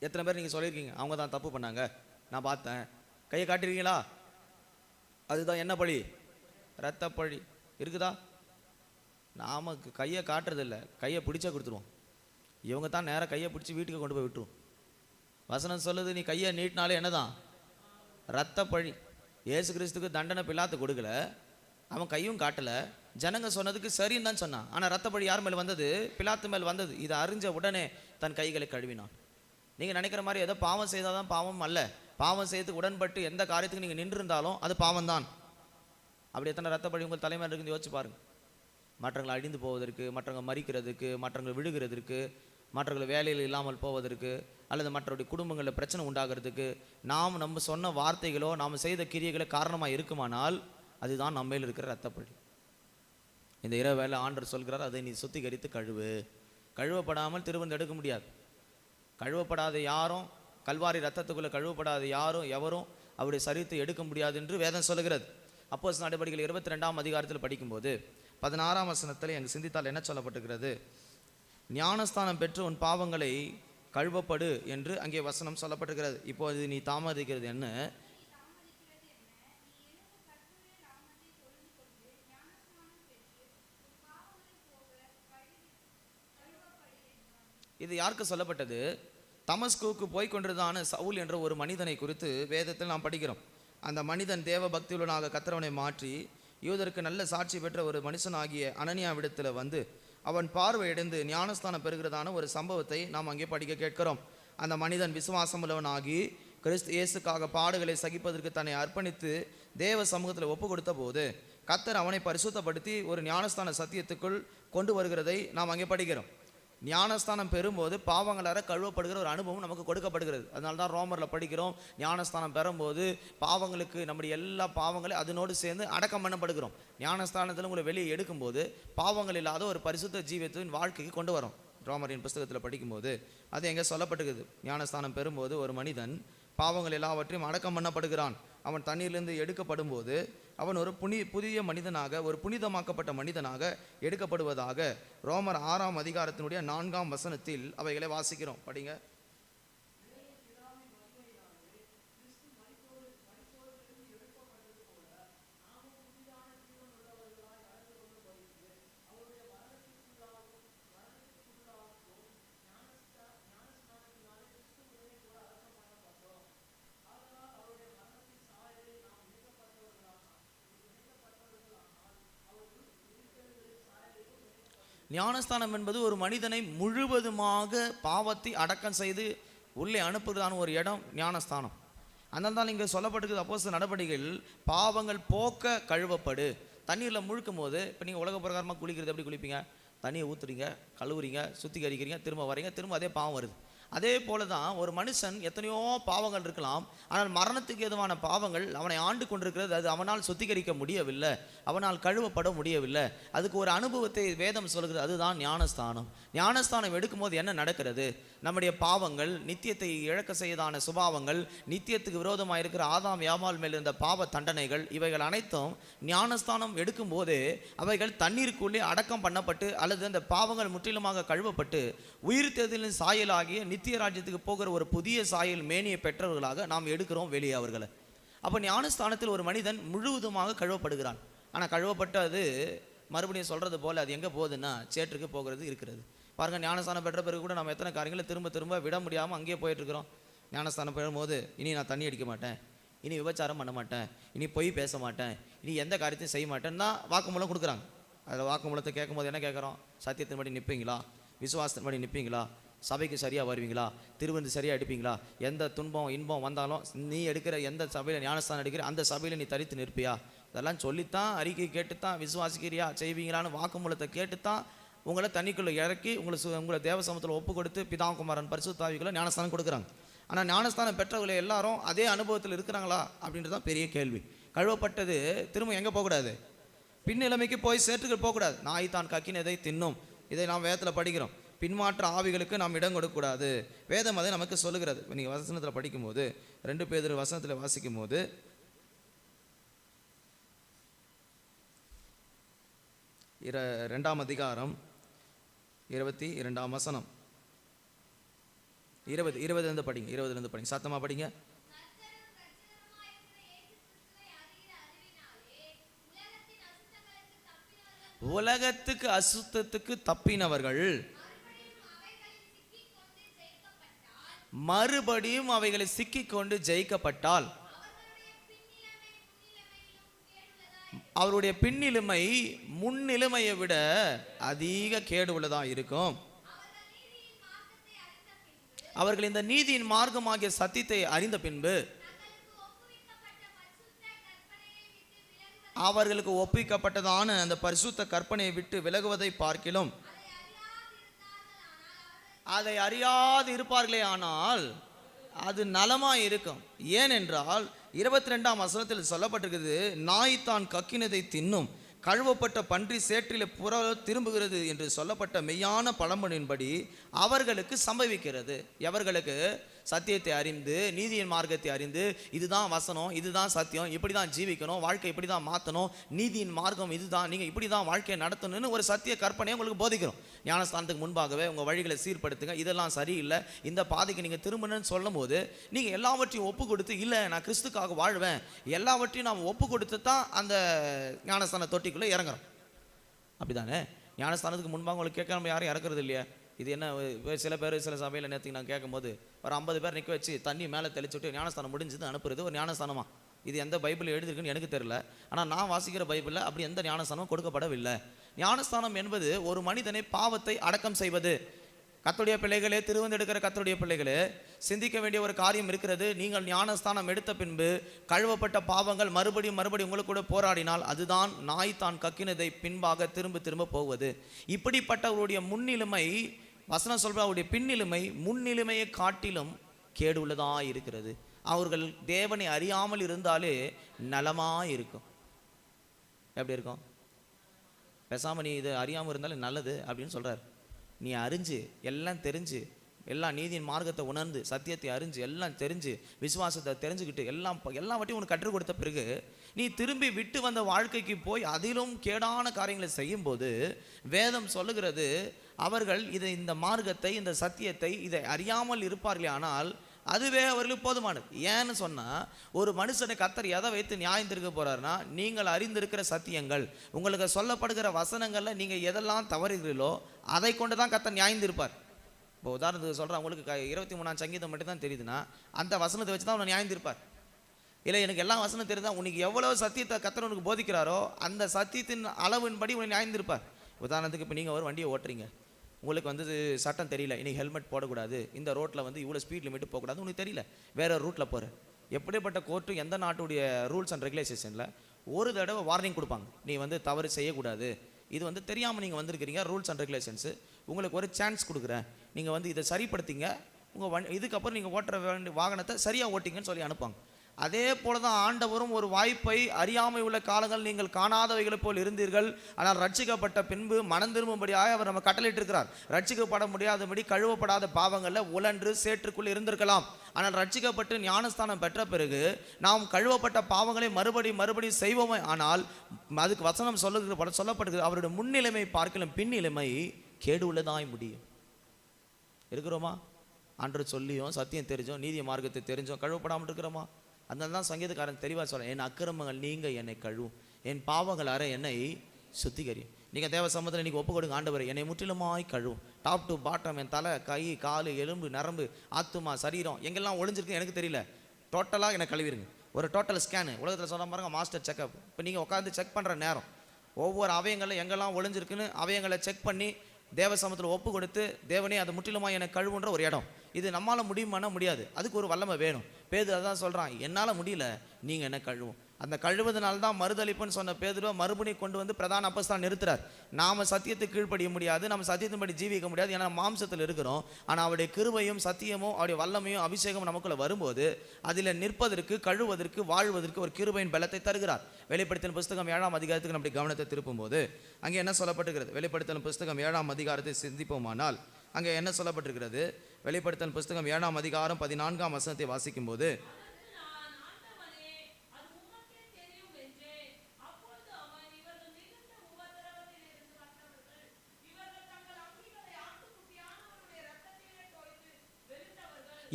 எத்தனை பேர் நீங்கள் சொல்லியிருக்கீங்க அவங்க தான் தப்பு பண்ணாங்க, நான் பார்த்தேன், கையை காட்டிருக்கீங்களா? அதுதான் என்ன பழி? இரத்தப்பழி இருக்குதா? நாம் கையை காட்டுறதில்ல, கையை பிடிச்சா கொடுத்துருவோம். இவங்க தான் நேராக கையை பிடிச்சி வீட்டுக்கு கொண்டு போய் விட்டுருவோம். வசனம் சொல்லுது, நீ கையை நீட்டினாலே என்னதான்? இரத்தப்பழி. இயேசு கிறிஸ்துக்கு தண்டனை பிலாத்து கொடுக்கல, அவன் கையும் காட்டலை, ஜனங்க சொன்னதுக்கு சரின்னு தான் சொன்னான். ஆனால் இரத்தப்பழி யார் மேல் வந்தது? பிலாத்து மேல் வந்தது. இதை அறிஞ்ச உடனே தன் கைகளை கழுவினான். நீங்கள் நினைக்கிற மாதிரி ஏதோ பாவம் செய்தால் தான் பாவம் அல்ல. பாவம் செய்யறதுக்கு உடன்பட்டு எந்த காரியத்துக்கு நீங்கள் நின்று இருந்தாலும் அது பாவம் தான். அப்படி எத்தனை இரத்தப்பழி உங்கள் தலைமையில் இருக்குன்னு யோசிச்சு பாருங்க. மற்றவங்களை அழிந்து போவதற்கு, மற்றவங்க மறிக்கிறதுக்கு, மற்றவங்களை விழுகிறதுக்கு, மற்றவங்களை வேலையில் இல்லாமல் போவதற்கு, அல்லது மற்றவருடைய குடும்பங்களில் பிரச்சனை உண்டாகிறதுக்கு நம்ம சொன்ன வார்த்தைகளோ நாம் செய்த கிரியைகளோ காரணமாக இருக்குமானால் அதுதான் நம்மையில் இருக்கிற இரத்தப்பழி. இந்த இரவு வேலை ஆண்டவர் சொல்கிறார், அதை நீ சுத்திகரித்து கழுவு. கழுவப்படாமல் திரும்ப எடுக்க முடியாது. கழுவப்படாத யாரும், கல்வாரி ரத்தத்துக்குள்ளே கழுவப்படாத யாரும் எவரும் அவருடைய சரீரத்தை எடுக்க முடியாது என்று வேதம் சொல்லுகிறது. அப்போஸ்தலர் நடவடிக்கைகள் 22ஆம் அதிகாரத்தில் படிக்கும்போது 16ஆம் வசனத்தில் எங்கள் சிந்தித்தால் என்ன சொல்லப்பட்டிருக்கிறது? ஞானஸ்தானம் பெற்று உன் பாவங்களை கழுவப்படு என்று அங்கே வசனம் சொல்லப்பட்டிருக்கிறது. இப்போது நீ தாமதிக்கிறது என்ன? இது யாருக்கு சொல்லப்பட்டது? தமஸ்குவுக்கு போய்கொண்டிருந்தான சவுல் என்ற ஒரு மனிதனை குறித்து வேதத்தில் நாம் படிக்கிறோம். அந்த மனிதன் தேவ பக்தியுடனாக கர்த்தரவனை மாற்றி யூதருக்கு நல்ல சாட்சி பெற்ற ஒரு மனுஷனாகிய அனனியாவிடத்தில் வந்து அவன் பார்வையடைந்து ஞானஸ்தானம் பெறுகிறதான ஒரு சம்பவத்தை நாம் அங்கே படிக்க கேட்கிறோம். அந்த மனிதன் விசுவாசம் உள்ளவனாகி கிறிஸ்து இயேசுக்காக பாடுகளை சகிப்பதற்கு தன்னை அர்ப்பணித்து தேவ சமூகத்தில் ஒப்பு கொடுத்த போது கர்த்தர் அவனை பரிசுத்தப்படுத்தி ஒரு ஞானஸ்தான சத்தியத்துக்குள் கொண்டு வருகிறதை நாம் அங்கே படிக்கிறோம். ஞானஸ்தானம் பெறும்போது பாவங்களார கழுவப்படுகிற ஒரு அனுபவம் நமக்கு கொடுக்கப்படுகிறது. அதனால தான் ரோமரில் படிக்கிறோம், ஞானஸ்தானம் பெறும்போது பாவங்களுக்கு, நம்முடைய எல்லா பாவங்களையும் அதனோடு சேர்ந்து அடக்கம் பண்ணப்படுகிறோம். ஞானஸ்தானத்தில் உங்களை வெளியே எடுக்கும்போது பாவங்கள் இல்லாத ஒரு பரிசுத்த ஜீவியத்தின் வாழ்க்கைக்கு கொண்டு வரும். ரோமரின் புஸ்தகத்தில் படிக்கும்போது அது எங்கே சொல்லப்பட்டுக்குது? ஞானஸ்தானம் பெறும்போது ஒரு மனிதன் பாவங்கள் எல்லாவற்றையும் அடக்கம் பண்ணப்படுகிறான். அவன் தண்ணீரிலிருந்து எடுக்கப்படும் போது அவன் ஒரு புதிய மனிதனாக, ஒரு புனிதமாக்கப்பட்ட மனிதனாக எடுக்கப்படுவதாக ரோமர் 6ஆம் அதிகாரத்தினுடைய 4ஆம் வசனத்தில் அவைகளை வாசிக்கிறோம். படிங்க. ஞானஸ்தானம் என்பது ஒரு மனிதனை முழுவதுமாக பாவத்தை அடக்கம் செய்து உள்ளே அனுப்புகிறதான ஒரு இடம் ஞானஸ்தானம். அதனால தான் இங்கே சொல்லப்பட்டிருக்குது அப்போஸ்தலர் நடவடிக்கைகள், பாவங்கள் போக்க கழுவப்படு. தண்ணீரில் முழுக்கும் போது, இப்போ நீங்கள் உலக பிரகாரமாக குளிக்கிறது எப்படி குளிப்பீங்க? தண்ணியை ஊற்றுறீங்க, கழுவுறீங்க, சுத்திகரிக்கிறீங்க, திரும்ப வரீங்க, திரும்ப அதே பாவம் வருது. அதே போல தான் ஒரு மனுஷன் எத்தனையோ பாவங்கள் இருக்கலாம், ஆனால் மரணத்துக்கு ஏதுவான பாவங்கள் அவனை ஆண்டு கொண்டிருக்கிறது. அது அவனால் சுத்திகரிக்க முடியவில்லை, அவனால் கழுவப்பட முடியவில்லை. அதுக்கு ஒரு அனுபவத்தை வேதம் சொல்கிறது, அதுதான் ஞானஸ்தானம். ஞானஸ்தானம் எடுக்கும்போது என்ன நடக்கிறது? நம்முடைய பாவங்கள், நித்தியத்தை இழக்க செய்யதான சுபாவங்கள், நித்தியத்துக்கு விரோதமாக இருக்கிற ஆதாம் யாமால் மேல் இருந்த பாவ தண்டனைகள், இவைகள் அனைத்தும் ஞானஸ்தானம் எடுக்கும் போது அவைகள் தண்ணீருக்குள்ளே அடக்கம் பண்ணப்பட்டு அல்லது அந்த பாவங்கள் முற்றிலுமாக கழுவப்பட்டு உயிர் தேர்தலின் சாயலாகிய நித்திய ராஜ்யத்துக்கு போகிற ஒரு புதிய சாயல் மேனியை பெற்றவர்களாக நாம் எடுக்கிறோம் வெளியே அவர்களை. அப்போ ஞானஸ்தானத்தில் ஒரு மனிதன் முழுவதுமாக கழுவப்படுகிறான். ஆனால் கழுவப்பட்டது மறுபடியும் சொல்கிறது போல் அது எங்கே போகுதுன்னா சேற்றுக்கு போகிறது இருக்கிறது. பாருங்கள், ஞானஸ்தானம் பெற்ற பிறகு கூட நம்ம எத்தனை காரியங்களை திரும்ப திரும்ப விட முடியாமல் அங்கேயே போயிட்டுருக்கிறோம். ஞானஸ்தானம் பெறும்போது இனி நான் தண்ணி அடிக்க மாட்டேன், இனி விபச்சாரம் பண்ண மாட்டேன், இனி பொய் பேச மாட்டேன், இனி எந்த காரியத்தையும் செய்ய மாட்டேன்னு தான் வாக்குமூலம் கொடுக்குறாங்க. அதில் வாக்குமூலத்தை கேட்கும் போது என்ன கேட்குறோம்? சத்தியத்தின்படி நிற்பீங்களா, விசுவாசத்தின்படி நிற்பீங்களா, சபைக்கு சரியாக வருவீங்களா, திருவிருந்து சரியாக எடுப்பீங்களா, எந்த துன்பம் இன்பம் வந்தாலும் நீ எடுக்கிற எந்த சபையில் ஞானஸ்தானம் எடுக்கிற அந்த சபையில் நீ தரித்து நிற்பியா, இதெல்லாம் சொல்லித்தான் அறிக்கை கேட்டுத்தான் விசுவாசிக்கிறியா செய்வீங்களான்னு வாக்குமூலத்தை கேட்டுத்தான் உங்களை தண்ணிக்குள்ளே இறக்கி உங்களை தேவசமத்தில் ஒப்பு கொடுத்து பிதாகுமாரன் பரிசுத்த ஆவிகளை ஞானஸ்தானம் கொடுக்குறாங்க. ஆனால் ஞானஸ்தானம் பெற்றவங்களை எல்லாரும் அதே அனுபவத்தில் இருக்கிறாங்களா அப்படின்றது தான் பெரிய கேள்வி. கழுவப்பட்டது திரும்ப எங்கே போகக்கூடாது? பின்னிலைமைக்கு போய் சேற்றுக்கு போகக்கூடாது. நாய் தான் கக்கினதை தின்னும், இதை நாம் வேதத்தில் படிக்கிறோம். பின்மாற்ற ஆவிகளுக்கு நாம் இடம் கொடுக்கக்கூடாது. வேதம் அதை நமக்கு சொல்லுகிறது. நீங்கள் வசனத்தில் படிக்கும்போது 2 பேதுரு வசனத்தில் வாசிக்கும் போது 2ஆம் அதிகாரம் 22ஆம் வசனம் 20 படிங்க, 20 படிங்க, சத்தமாக படிங்க. உலகத்துக்கு அசுத்தத்துக்கு தப்பினவர்கள் மறுபடியும் அவைகளை சிக்கிக்கொண்டு ஜெயிக்கப்பட்டால் அவருடைய பின்னிலுமை முன்னிலுமையை விட அதிக கேடு உள்ளதாக இருக்கும். அவர்கள் இந்த நீதியின் மார்க்கமாகிய சத்தியத்தை அறிந்த பின்பு அவர்களுக்கு ஒப்பிக்கப்பட்டதான அந்த பரிசுத்த கற்பனையை விட்டு விலகுவதை பார்க்கிலும் அதை அறியாது இருப்பார்களே ஆனால் அது நலமாய் இருக்கும். ஏனென்றால் 22ஆம் வசனத்தில் சொல்லப்பட்டிருக்கிறது, நாய் தான் கக்கினதை தின்னும், கழுவப்பட்ட பன்றி சேற்றிலே புற திரும்புகிறது என்று சொல்லப்பட்ட மெய்யான பழமொழியின்படி அவர்களுக்கு சம்பவிக்கிறது. எவர்களுக்கு? சத்தியத்தை அறிந்து நீதியின் மார்க்கத்தை அறிந்து இதுதான் வசனம், இதுதான் சத்தியம், இப்படி தான் ஜீவிக்கணும், வாழ்க்கை இப்படி தான் மாற்றணும், நீதியின் மார்க்கம் இதுதான், நீங்கள் இப்படி தான் வாழ்க்கையை நடத்தணும்னு ஒரு சத்திய கற்பனையை உங்களுக்கு போதிக்கிறோம். ஞானஸ்தானத்துக்கு முன்பாகவே உங்கள் வழிகளை சீர்படுத்துங்க, இதெல்லாம் சரியில்லை, இந்த பாதைக்கு நீங்கள் திரும்பணும்னு சொல்லும் போது நீங்கள் எல்லாவற்றையும் ஒப்பு கொடுத்து, இல்லை நான் கிறிஸ்துக்காக வாழ்வேன், எல்லாவற்றையும் நாம் ஒப்பு கொடுத்து தான் அந்த ஞானஸ்தான தொட்டிக்குள்ளே இறங்குறோம். அப்படி தானே? ஞானஸ்தானத்துக்கு முன்பாக உங்களுக்கு கேட்க நம்ம யாரும் இறக்குறது இல்லையா? இது என்ன, சில பேர் சில சபையில் நேற்றுக்கு நான் கேட்கும்போது ஒரு 50 பேர் நிற்க வச்சு தண்ணி மேலே தெளிச்சுட்டு ஞானஸ்தானம் முடிஞ்சது அனுப்புறது ஒரு ஞானஸ்தானமா? இது எந்த பைபிள் எழுதிருக்குன்னு எனக்கு தெரியல. ஆனால் நான் வாசிக்கிற பைபிளில் அப்படி எந்த ஞானஸ்தானமும் கொடுக்கப்படவில்லை. ஞானஸ்தானம் என்பது ஒரு மனிதனை பாவத்தை அடக்கம் செய்வது. கர்த்தருடைய பிள்ளைகளே, திருவந்தெடுக்கிற கர்த்தருடைய பிள்ளைகளே, சிந்திக்க வேண்டிய ஒரு காரியம் இருக்கிறது. நீங்கள் ஞானஸ்தானம் எடுத்த பின்பு கழுவப்பட்ட பாவங்கள் மறுபடியும் உங்களுக்கு கூட போராடினால் அதுதான் நாய் தான் கக்கினதை பின்பாக திரும்ப போவது. இப்படிப்பட்டவருடைய முன்னிலைமை, வசனம் சொல்ற அவருடைய பின்னிலைமை முன்னிலைமையை காட்டிலும் கேடு உள்ளதாக இருக்கிறது. அவர்கள் தேவனை அறியாமல் இருந்தாலே நலமாக இருக்கும். எப்படி இருக்கும்? பேசாமல் நீ இதை அறியாமல் இருந்தாலே நல்லது அப்படின்னு சொல்கிறார். நீ அறிஞ்சு எல்லாம் தெரிஞ்சு எல்லாம் நீதியின் மார்க்கத்தை உணர்ந்து சத்தியத்தை அறிஞ்சு எல்லாம் தெரிஞ்சு விசுவாசத்தை தெரிஞ்சுக்கிட்டு எல்லாவற்றையும் உனக்கு கற்றுக் கொடுத்த பிறகு நீ திரும்பி விட்டு வந்த வாழ்க்கைக்கு போய் அதிலும் கேடான காரியங்களை செய்யும்போது வேதம் சொல்லுகிறது, அவர்கள் இந்த மார்க்கத்தை இந்த சத்தியத்தை இதை அறியாமல் இருப்பார்களே ஆனால் அதுவே அவர்களுக்கு போதுமானது. ஏன்னு சொன்னால், ஒரு மனுஷனை கர்த்தர் எதை வைத்து நியாயம் தீர்க்க போறாருன்னா, நீங்கள் அறிந்திருக்கிற சத்தியங்கள், உங்களுக்கு சொல்லப்படுகிற வசனங்களில் நீங்கள் எதெல்லாம் தவறுகிறீர்களோ அதை கொண்டு தான் கர்த்தர் நியாயம் தீர்ப்பார். இப்போ உதாரணத்துக்கு சொல்கிறேன், உங்களுக்கு 23ஆம் சங்கீதம் மட்டும் தான் தெரியுதுன்னா அந்த வசனத்தை வச்சு தான் அவனை நியாயம் தீர்ப்பார். இல்லை எனக்கு எல்லா வசனம் தெரியுதா, உனக்கு எவ்வளோ சத்தியத்தை கர்த்தர் உனக்கு போதிக்கிறாரோ அந்த சத்தியத்தின் அளவின்படி உனக்கு நியாயம் தீர்ப்பார். உதாரணத்துக்கு இப்போ நீங்கள் ஒரு வண்டியை ஓட்டுறீங்க, உங்களுக்கு சட்டம் தெரியல, இன்றைக்கி ஹெல்மெட் போடக்கூடாது, இந்த ரோட்டில் இவ்வளோ ஸ்பீட் லிமிட் போகக்கூடாது, உனக்கு தெரியல, வேறு ரூட்டில் போகிற. எப்படிப்பட்ட கோர்ட்டு எந்த நாட்டுடைய ரூல்ஸ் அண்ட் ரெகுலேஷனில் ஒரு தடவை வார்னிங் கொடுப்பாங்க, நீ தவறு செய்யக்கூடாது, இது தெரியாமல் நீங்கள் வந்திருக்கிறீங்க, ரூல்ஸ் அண்ட் ரெகுலேஷன்ஸு, உங்களுக்கு ஒரு சான்ஸ் கொடுக்குறேன், நீங்கள் இதை சரிப்படுத்திங்க, உங்கள் இதுக்கப்புறம் நீங்கள் ஓட்டுற வேண்டிய வாகனத்தை சரியாக ஓட்டிங்கன்னு சொல்லி அனுப்பாங்க. அதே போல தான் ஆண்டவரும் ஒரு வாய்ப்பை, அறியாமை உள்ள காலங்கள் நீங்கள் காணாதவைகளை போல் இருந்தீர்கள், ஆனால் ரட்சிக்கப்பட்ட பின்பு மனம் திரும்பும்படியாக அவர் நம்ம கட்டளையிட்டிருக்கிறார். ரட்சிக்கப்பட முடியாதபடி கழுவப்படாத பாவங்களில் உழன்று சேற்றுக்குள் இருந்திருக்கலாம். ஆனால் ரட்சிக்கப்பட்டு ஞானஸ்தானம் பெற்ற பிறகு நாம் கழுவப்பட்ட பாவங்களை மறுபடியும் செய்வோமே, ஆனால் அதுக்கு வசனம் சொல்லப்படுகிறது, அவருடைய முன்னிலைமை பார்க்கலாம் பின்னிலைமை கேடு உள்ளதாய் முடியும். இருக்கிறோமா? ஆண்டவர் சொல்லியும் சத்தியம் தெரிஞ்சோம் நீதிய மார்க்கத்தை தெரிஞ்சோம் கழுவப்படாமல் இருக்கிறோமா? அதனால தான் சங்கீதக்காரன் தெளிவாக சொல்ல, என் அக்கிரமங்கள் நீங்க என்னை கழுவும், என் பாவங்கள் அற என்னை சுத்திகரியும். நீங்கள் தேவ சமூகத்தில் இன்றைக்கி ஒப்பு கொடுங்க, ஆண்டவர் என்னை முற்றிலுமாய் கழுவும், டாப் டு பாட்டம், என் தலை கை கால் எலும்பு நரம்பு ஆத்துமா சரீரம் எங்கெல்லாம் ஒளிஞ்சிருக்கு எனக்கு தெரியல, டோட்டலாக என்னை கழுவிருங்க. ஒரு டோட்டல் ஸ்கேனு. உலகத்தில் சொல்ல பாருங்க மாஸ்டர் செக்அப். இப்போ நீங்கள் உட்காந்து செக் பண்ணுற நேரம், ஒவ்வொரு அவயங்களில் எங்கெல்லாம் ஒளிஞ்சிருக்குன்னு அவயங்களை செக் பண்ணி தேவ சமூகத்தில் ஒப்பு கொடுத்து, தேவனே அது முற்றிலுமாக எனக்கு கழுவுன்ற ஒரு இடம். இது நம்மளால் முடியுமானா முடியாது, அதுக்கு ஒரு வல்லமை வேணும். பேதுரு அதான் சொல்கிறான், என்னால் முடியல, நீங்கள் என்ன கழுவும். அந்த கழுவுவதனால தான் மறுதளிப்புன்னு சொன்ன பேதுருவை மறுபடியும் கொண்டு வந்து பிரதான அப்போஸ்தலன் நிறுத்துறார். நாம் சத்தியத்துக்கு கீழ்ப்படிய முடியாது, நம்ம சத்தியத்தின்படி ஜீவிக்க முடியாது, ஏன்னா மாம்சத்தில் இருக்கிறோம். ஆனால் அவருடைய கிருபையும் சத்தியமும் அவருடைய வல்லமையும் அபிஷேகம் நமக்குள்ள வரும்போது அதில் நிற்பதற்கு, கழுவதற்கு, வாழ்வதற்கு ஒரு கிருபையின் பலத்தை தருகிறார். வெளிப்படுத்தல் புஸ்தகம் 7ஆம் அதிகாரத்துக்கு நம்முடைய கவனத்தை திருப்பும் போது அங்கே என்ன சொல்லப்பட்டிருக்கிறது? வெளிப்படுத்தல் புஸ்தகம் 7ஆம் அதிகாரத்தை சிந்திப்போமானால் அங்கே என்ன சொல்லப்பட்டிருக்கிறது? வெளிப்படுத்தல் புஸ்தகம் 7ஆம் அதிகாரம் 14ஆம் வசனத்தை வாசிக்கும் போது,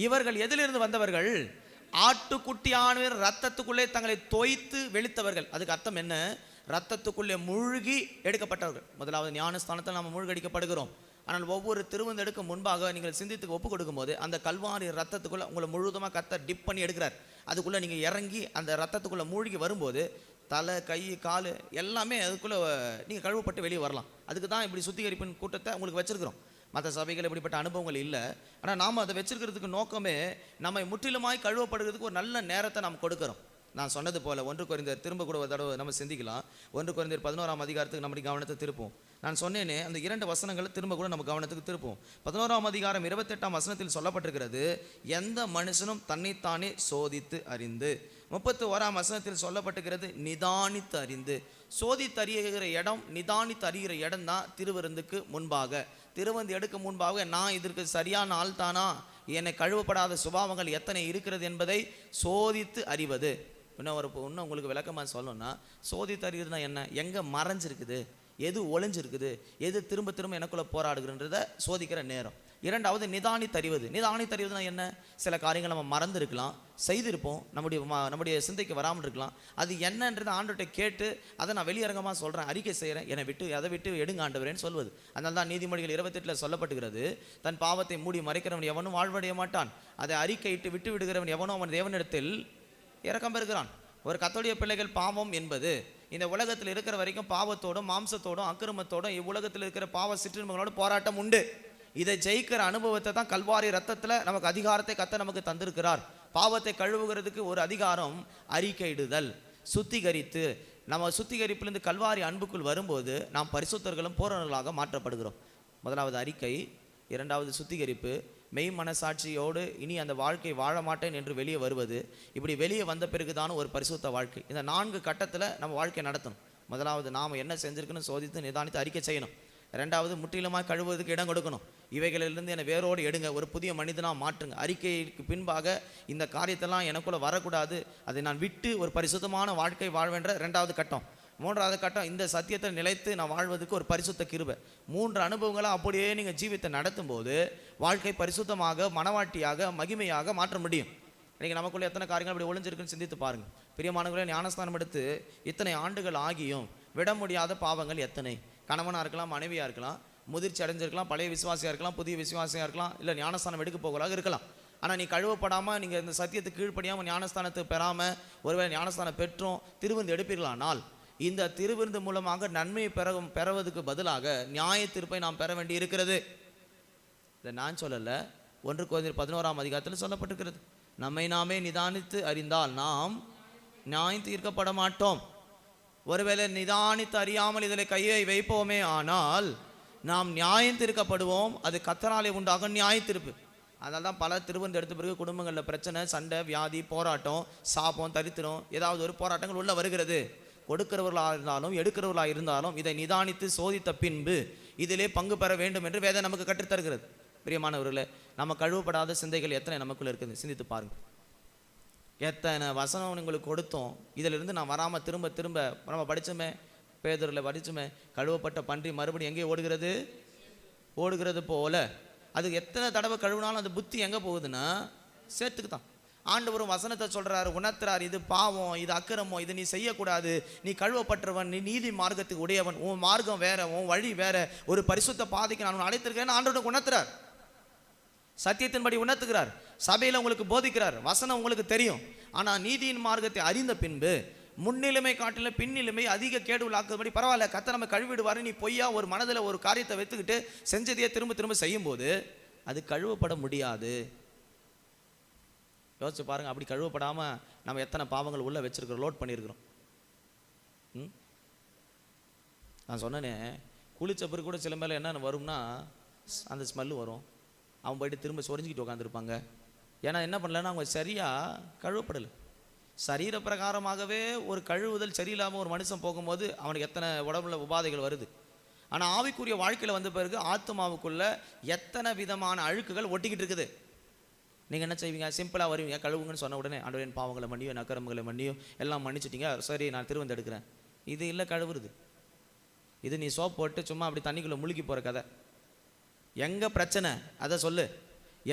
இவர்கள் எதிலிருந்து வந்தவர்கள்? ஆட்டுக்குட்டியானவர் ரத்தத்துக்குள்ளே தங்களை தோய்த்து வெளுத்தவர்கள். அதுக்கு அர்த்தம் என்ன? ரத்தத்துக்குள்ளே மூழ்கி எடுக்கப்பட்டவர்கள். முதலாவது ஞானஸ்தானத்தில் நாம் மூழ்கடிக்கப்படுகிறோம். ஆனால் ஒவ்வொரு திருவந்தெடுக்க முன்பாக நீங்கள் சிந்தித்துக்கு ஒப்பு கொடுக்கும் போது அந்த கல்வாரி ரத்தத்துக்குள்ளே உங்களை முழுவதுமாக கத்த டிப் பண்ணி எடுக்கிறார். அதுக்குள்ளே நீங்கள் இறங்கி அந்த ரத்தத்துக்குள்ளே மூழ்கி வரும்போது தலை, கை, கால் எல்லாமே அதுக்குள்ளே நீங்கள் கழுவப்பட்டு வெளியே வரலாம். அதுக்கு தான் இப்படி சுத்திகரிப்பின் கூட்டத்தை உங்களுக்கு வச்சுருக்கிறோம். மற்ற சபைகள் இப்படிப்பட்ட அனுபவங்கள் இல்லை. ஆனால் நாம் அதை வச்சிருக்கிறதுக்கு நோக்கமே நம்மை முற்றிலுமாய் கழுவப்படுகிறதுக்கு ஒரு நல்ல நேரத்தை நாம் கொடுக்குறோம். நான் சொன்னது போல் 1 கொரிந்தியர் திரும்ப கூட ஒரு தடவை நம்ம சிந்திக்கலாம். 1 கொரிந்தியர் 11ஆம் அதிகாரத்துக்கு நம்முடைய கவனத்தை திருப்போம். நான் சொன்னேனே அந்த 2 வசனங்களை திரும்ப கூட நம்ம கவனத்துக்கு திருப்போம். 11ஆம் அதிகாரம் 28ஆம் வசனத்தில் சொல்லப்பட்டிருக்கிறது, எந்த மனுஷனும் தன்னைத்தானே சோதித்து அறிந்து. 31ஆம் வசனத்தில் சொல்லப்பட்டிருக்கிறது, நிதானித்து அறிந்து. சோதித்து அறிகிற இடம், நிதானித்து அறிகிற இடம் தான் திருவிருந்துக்கு முன்பாக. திருவந்து எடுக்க முன்பாக நான் இதற்கு சரியான ஆள் தானா, என்னை கழுவப்படாத சுபாவங்கள் எத்தனை இருக்கிறது என்பதை சோதித்து அறிவது. இன்னும் உங்களுக்கு விளக்கமாக சொல்லணும்னா, சோதித்து அறிகிறதுனா என்ன? எங்கே மறைஞ்சிருக்குது, எது ஒளிஞ்சிருக்குது, எது திரும்ப திரும்ப எனக்குள்ளே போராடுகிறன்றதை சோதிக்கிற நேரம். இரண்டாவது நிதானித்து அறிவது. நிதானித்து அறிவதுனா என்ன? சில காரியங்கள் நம்ம மறந்துருக்கலாம், செய்திருப்போம், நம்முடைய சிந்தைக்கு வராமல் இருக்கலாம். அது என்னன்றது ஆண்டவர்கிட்ட கேட்டு அதை நான் வெளியரங்கமாக சொல்கிறேன், அறிக்கை செய்கிறேன், என்னை விட்டு அதை விட்டு எடுங்க ஆண்டவரேன்னு சொல்வது. அதனால தான் நீதிமொழிகள் 28 சொல்லப்பட்டுகிறது, தன் பாவத்தை மூடி மறைக்கிறவன் எவனும் வாழ்வடைய மாட்டான், அதை அறிக்கையிட்டு விட்டு விடுகிறவன் எவனும் அவன் தேவனிடத்தில் இரக்கம் பெறுகிறான். ஒரு கத்தோலிக்க பிள்ளைகள் பாவம் என்பது இந்த உலகத்தில் இருக்கிற வரைக்கும் பாவத்தோடும் மாம்சத்தோடும் அக்கிரமத்தோடும் இவ்வுலகத்தில் இருக்கிற பாவ சிற்றின்பங்களோட போராட்டம் உண்டு. இதை ஜெயிக்கிற அனுபவத்தை தான் கல்வாரி ரத்தத்தில் நமக்கு அதிகாரத்தை கத்த நமக்கு தந்திருக்கிறார். பாவத்தை கழுவுகிறதுக்கு ஒரு அதிகாரம் அறிக்கையிடுதல், சுத்திகரித்து. நம்ம சுத்திகரிப்பிலிருந்து கல்வாரி அன்புக்குள் வரும்போது நாம் பரிசுத்தர்களும் பூரணர்களாக மாற்றப்படுகிறோம். முதலாவது அறிக்கை, இரண்டாவது சுத்திகரிப்பு, மெய் மனசாட்சியோடு இனி அந்த வாழ்க்கை வாழ மாட்டேன் என்று வெளியே வருவது. இப்படி வெளியே வந்த பிறகுதான ஒரு பரிசுத்த வாழ்க்கை. இந்த 4 கட்டத்தில் நம்ம வாழ்க்கை நடத்தணும். முதலாவது நாம் என்ன செஞ்சுருக்குன்னு சோதித்து நிதானித்து அறிக்கை செய்யணும். ரெண்டாவது முற்றிலுமாக கழுவுவதற்கு இடம் கொடுக்கணும். இவைகளிலிருந்து என்னை வேரோடு எடுங்க, ஒரு புதிய மனிதனாக மாற்றுங்க. அறிக்கைக்கு பின்பாக இந்த காரியத்தெல்லாம் எனக்குள்ள வரக்கூடாது, அதை நான் விட்டு ஒரு பரிசுத்தமான வாழ்க்கை வாழ்வேன்ற 2வது கட்டம். 3வது கட்டம், இந்த சத்தியத்தை நிலைத்து நான் வாழ்வதற்கு ஒரு பரிசுத்த கிருபை. 3 அனுபவங்களை அப்படியே நீங்கள் ஜீவித்தை நடத்தும் போது வாழ்க்கை பரிசுத்தமாக, மனவாட்டியாக, மகிமையாக மாற்ற முடியும். நீங்கள் நமக்குள்ளே எத்தனை காரியங்கள் அப்படி ஒளிஞ்சிருக்குன்னு சிந்தித்து பாருங்கள். பிரியமானவர்களே, ஞானஸ்தானம் எடுத்து இத்தனை ஆண்டுகள் ஆகியும் விட முடியாத பாவங்கள் எத்தனை? கணவனாக இருக்கலாம், மனைவியாக இருக்கலாம், முதிர்ச்சி அடைஞ்சிருக்கலாம், பழைய விசுவாசியாக இருக்கலாம், புதிய விசுவாசியாக இருக்கலாம், இல்லை ஞானஸ்தானம் எடுக்க போகலாக இருக்கலாம். ஆனால் நீ கழுவப்படாமல், நீங்கள் இந்த சத்தியத்துக்கு கீழ்ப்படியாமல், ஞானஸ்தானத்தை பெறாமல், ஒருவேளை ஞானஸ்தானம் பெற்றோம் திருவிருந்து எடுப்பீர்களானால் இந்த திருவிருந்து மூலமாக நன்மையை பெறுவதற்கு பதிலாக நியாய தீர்ப்பை நாம் பெற வேண்டி இருக்கிறது. இதை நான் சொல்லலை, 1 கொரிந்தியர் 11ஆம் அதிகாரத்தில் சொல்லப்பட்டிருக்கிறது. நம்மை நாமே நிதானித்து அறிந்தால் நாம் நியாயம் தீர்க்கப்பட மாட்டோம். ஒருவேளை நிதானித்து அறியாமல் இதில் கையை வைப்போமே ஆனால் நாம் நியாயம் தீர்க்கப்படுவோம். அது கர்த்தராலே உண்டாகும் நியாய தீர்ப்பு. அதனால தான் பல திருவிருந்து எடுத்த பிறகு குடும்பங்களில் பிரச்சனை, சண்டை, வியாதி, போராட்டம், சாபம், தரித்திரம், ஏதாவது ஒரு போராட்டங்கள் உள்ள வருகிறது. கொடுக்கிறவர்களாக இருந்தாலும் எடுக்கிறவர்களாக இருந்தாலும் இதை நிதானித்து சோதித்த பின்பு இதிலே பங்கு பெற வேண்டும் என்று வேதம் நமக்கு கற்றுத்தருகிறது. பிரியமானவர்களே, நம்ம கழுவப்படாத சிந்தைகள் எத்தனை நமக்குள்ள இருக்குது சிந்தித்து பாருங்கள். எத்தனை வசனம் உங்களுக்கு கொடுத்தோம், இதிலிருந்து நான் வராமல் திரும்ப திரும்ப நம்ம படித்தோமே, பேதுருவில் படித்தோமே, கழுவப்பட்ட பன்றி மறுபடியும் எங்கே ஓடுகிறது போல. அது எத்தனை தடவை கழுவினாலும் அந்த புத்தி எங்கே போகுதுன்னா சேர்த்துக்கு தான். ஆண்டவரும் வசனத்தை சொல்கிறாரு, உணர்த்துறார், இது பாவம், இது அக்கிரமம், இது நீ செய்யக்கூடாது, நீ கழுவப்பட்டவன், நீ நீதி மார்க்கத்துக்கு உடையவன், உன் மார்க்கம் வேற, உன் வழி வேற, ஒரு பரிசுத்த பாதைக்கு நான் அழைத்திருக்கேன்னு ஆண்டவருக்கு உணர்த்துறார். சத்தியத்தின்படி உணர்த்துகிறார், சபையில் உங்களுக்கு போதிக்கிறார், வசனம் உங்களுக்கு தெரியும். ஆனால் நீதியின் மார்க்கத்தை அறிந்த பின்பு முன்னிலைமை காட்டிலும் பின்னிலைமை அதிக கேடு உள்ளாக்குறபடி பரவாயில்ல, கர்த்தர் நம்ம கழுவிடுவாரு, நீ பொய்யா ஒரு மனதில் ஒரு காரியத்தை வைத்துக்கிட்டு செஞ்சதையே திரும்ப திரும்ப செய்யும் போது அது கழுவப்பட முடியாது. யோசிச்சு பாருங்க, அப்படி கழுவப்படாமல் நம்ம எத்தனை பாவங்கள் உள்ள வச்சிருக்கிறோம், லோட் பண்ணியிருக்கிறோம். நான் சொன்னேனே, குளிச்ச பிறகு கூட சில மேலே என்னென்ன வரும்னா அந்த ஸ்மெல்லு வரும். அவன் போயிட்டு திரும்ப சொரிஞ்சிக்கிட்டு உட்காந்துருப்பாங்க. ஏன்னா என்ன பண்ணலன்னா அவங்க சரியாக கழுவப்படலை. சரீர பிரகாரமாகவே ஒரு கழுவுதல் சரியில்லாமல் ஒரு மனுஷன் போகும்போது அவனுக்கு எத்தனை உடம்புல உபாதைகள் வருது. ஆனால் ஆவிக்குரிய வாழ்க்கையில் வந்த பிறகு ஆத்மாவுக்குள்ள எத்தனை விதமான அழுக்குகள் ஒட்டிக்கிட்டு இருக்குது. நீங்கள் என்ன செய்வீங்க? சிம்பிளாக வருவீங்க, கழுவுங்கன்னு சொன்ன உடனே ஆண்டவரின் பாவங்களை மன்னியும், என் அக்கிரமங்களை மன்னியும், எல்லாம் மன்னிச்சிட்டிங்க, சரி நான் திருவந்து எடுக்கிறேன். இது இல்லை கழுவுறது. இது நீ சோப் போட்டு சும்மா அப்படி தண்ணிக்குள்ளே முழுகி போகிற கதை. எங்கே பிரச்சனை அதை சொல்லு.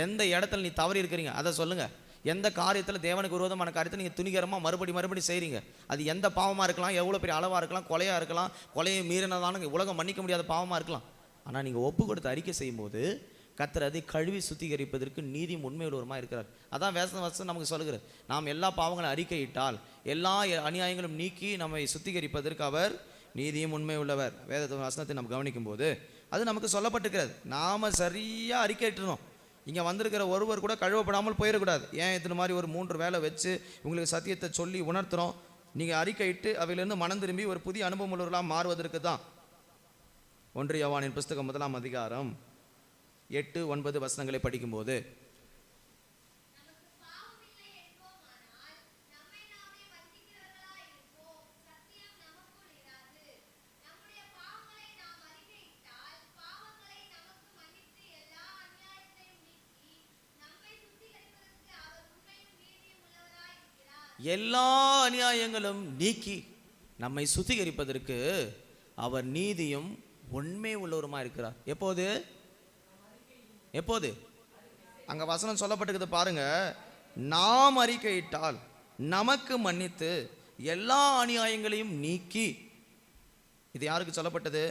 எந்த இடத்துல நீ தவறி இருக்கிறீங்க அதை சொல்லுங்கள். எந்த காரியத்தில் தேவனுக்கு விரோதமான காரியத்தை நீங்கள் துணிகரமாக மறுபடி செய்கிறீங்க. அது எந்த பாவமாக இருக்கலாம், எவ்வளோ பெரிய அளவாக இருக்கலாம், கொலையாக இருக்கலாம், கொலையை மீறினதான உலகம் மன்னிக்க முடியாத பாவமாக இருக்கலாம். ஆனால் நீங்கள் ஒப்பு கொடுத்து அறிக்கை செய்யும்போது கர்த்தர் அதை கழுவி சுத்திகரிப்பதற்கு நீதி உண்மையுள்ளவருமாக இருக்கிறார். அதான் வசனம் நமக்கு சொல்லுகிறார், நாம் எல்லா பாவங்களும் அறிக்கையிட்டால் எல்லா அநியாயங்களும் நீக்கி நம்மை சுத்திகரிப்பதற்கு அவர் நீதியும் உண்மை உள்ளவர். வேத வசனத்தை நம்ம கவனிக்கும் போது அது நமக்கு சொல்லப்பட்டிருக்கிறது. நாம் சரியாக அறிக்கையிட்டணும். இங்கே வந்திருக்கிற ஒருவர் கூட கழுவப்படாமல் போயிடக்கூடாது. ஏன் இத்தனை மாதிரி ஒரு 3 வேலை வச்சு உங்களுக்கு சத்தியத்தை சொல்லி உணர்த்துறோம். நீங்கள் அறிக்கையிட்டு அவையிலிருந்து மனம் திரும்பி ஒரு புதிய அனுபவம் உள்ளவர்களாக மாறுவதற்கு தான். 1 யோவானின் புஸ்தகம் 1ஆம் அதிகாரம் 8-9 வசனங்களை படிக்கும்போது, எல்லா அநியாயங்களும் நீக்கி நம்மை சுத்திகரிப்பதற்கு அவர் நீதியும் உண்மை உள்ளவருமா இருக்கிறார். எப்போது? எப்போது? அங்க வசனம் சொல்லப்பட்டிருக்கிறது பாருங்க, நாம் அறிக்கையிட்டால் நமக்கு மன்னித்து எல்லா அநியாயங்களையும் நீக்கி. இது யாருக்கு சொல்லப்பட்டது?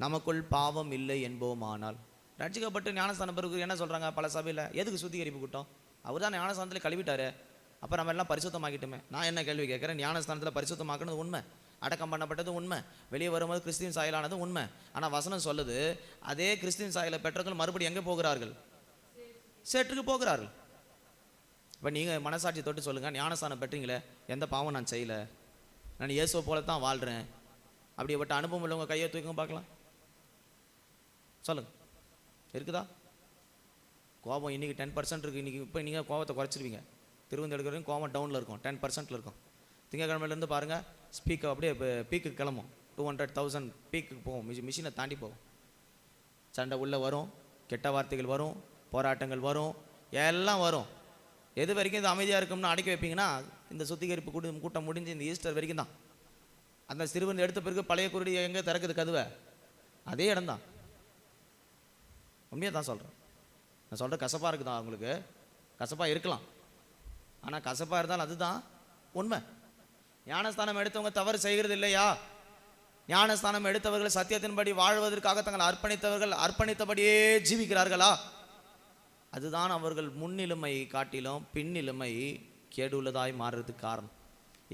நமக்குள் பாவம் இல்லை என்போமானால். ரட்சிக்கப்பட்டு ஞானஸ்தானம் பிறகு என்ன சொல்றாங்க பல சபையில்? எதுக்கு சுத்திகரிப்பு கூட்டம்? அவர் தான் ஞானஸ்தானத்தில் கழுவிட்டாரு, அப்போ நம்ம எல்லாம் பரிசுத்தமாக்கிட்டுமே. நான் என்ன கேள்வி கேட்குறேன்? ஞானஸ்தானத்தில் பரிசுத்தமாக்குனது உண்மை, அடக்கம் பண்ணப்பட்டது உண்மை, வெளியே வரும்போது கிறிஸ்டின் சாயலானது உண்மை. ஆனால் வசனம் சொல்லுது, அதே கிறிஸ்டின் சாயலை பெற்றவர்கள் மறுபடியும் எங்கே போகிறார்கள்? சேற்றுக்கு போகிறார்கள். இப்போ நீங்கள் மனசாட்சி தொட்டு சொல்லுங்கள், ஞானஸ்தானம் பெற்றீங்களே, எந்த பாவம் நான் செய்யலை, நான் இயேசுவை போல தான் வாழ்கிறேன், அப்படிப்பட்ட அனுபவம் உள்ளவங்க கையை தூக்கம் பார்க்கலாம். சொல்லுங்கள், இருக்குதா? கோபம் இன்றைக்கி 10% இருக்குது. இன்றைக்கி இப்போ நீங்கள் கோபத்தை குறைச்சிருவீங்க. திருவந்து எடுக்கிறவங்க கோபம் டவுனில் இருக்கும், 10% இருக்கும். திங்கக்கிழமையிலேருந்து பாருங்கள், ஸ்பீக்கை அப்படியே பீக்கு கிளம்பும், 200,000 பீக்குக்கு போகும், மிஷினை தாண்டி போகும். சண்டை உள்ளே வரும், கெட்ட வார்த்தைகள் வரும், போராட்டங்கள் வரும், எல்லாம் வரும். எது வரைக்கும் இது அமைதியாக இருக்கும்னு அடக்கி வைப்பீங்கன்னா இந்த சுத்திகரிப்பு கூட்டம் முடிஞ்சு இந்த ஈஸ்டர் வரைக்கும் தான். அந்த சிறுவன் எடுத்த பிறகு பழைய குருடி எங்கே திறக்குது கதுவை? அதே இடம்தான். உண்மையாக தான் சொல்கிறேன். நான் சொல்கிற கசப்பாக இருக்குதா உங்களுக்கு? கசப்பாக இருக்கலாம், ஆனால் கசப்பாக இருந்தால் அதுதான் உண்மை. ஞானஸ்தானம் எடுத்தவங்க தவறு செய்கிறது இல்லையா? ஞானஸ்தானம் எடுத்தவர்கள் சத்தியத்தின்படி வாழ்வதற்காக தங்கள் அர்ப்பணித்தபடியே ஜீவிக்கிறார்களா? அதுதான் அவர்கள் முன்னிலைமை காட்டிலும் பின்னிலைமை கேடுள்ளதாய் மாறுறதுக்கு காரணம்.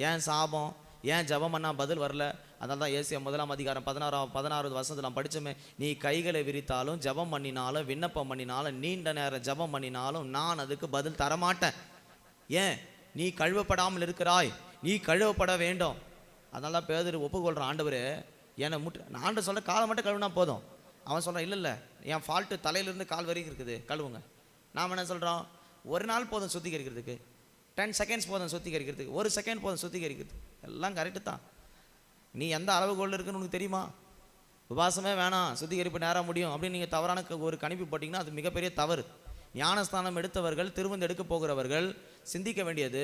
ஏன் சாபம்? ஏன் ஜெபம் பண்ணால் பதில் வரல? அதனால தான் ஏசியா 1ஆம் அதிகாரம் 16வது வசனத்தில் நான் படித்தோமே, நீ கைகளை விரித்தாலும் ஜெபம் பண்ணினாலும் விண்ணப்பம் பண்ணினாலும் நீண்ட நேரம் ஜெபம் பண்ணினாலும் நான் அதுக்கு பதில் தரமாட்டேன். ஏன்? நீ கழுவப்படாமல் இருக்கிறாய், நீ கழுவப்பட வேண்டும். அதனால தான் பேதுரு ஒப்புக்கொள்கிறான், ஆண்டவர் என்னை நான் ஆண்டவர் சொல்கிற காலை மட்டும் கழுவுனா போதும். அவன் சொல்கிறான், இல்லை என் ஃபால்ட்டு தலையிலேருந்து கால் வரைக்கும் இருக்குது, கழுவுங்க. நாம் என்ன சொல்கிறோம்? ஒரு நாள் போதும் சுத்திகரிக்கிறதுக்கு, 10 செகண்ட்ஸ் போதும் சுத்திகரிக்கிறதுக்கு, 1 செகண்ட் போதும் சுத்திகரிக்கிறதுக்கு. எல்லாம் கரெக்டு தான். நீ எந்த அளவுகோல் இருக்குன்னு உனக்கு தெரியுமா? உபாசமே வேணாம், சுத்திகரிப்பு நேரம் முடியும் அப்படின்னு நீங்கள் தவறான ஒரு கணிப்பு போட்டிங்கன்னா அது மிகப்பெரிய தவறு. ஞானஸ்தானம் எடுத்தவர்கள், திருவந்து எடுக்க போகிறவர்கள் சிந்திக்க வேண்டியது,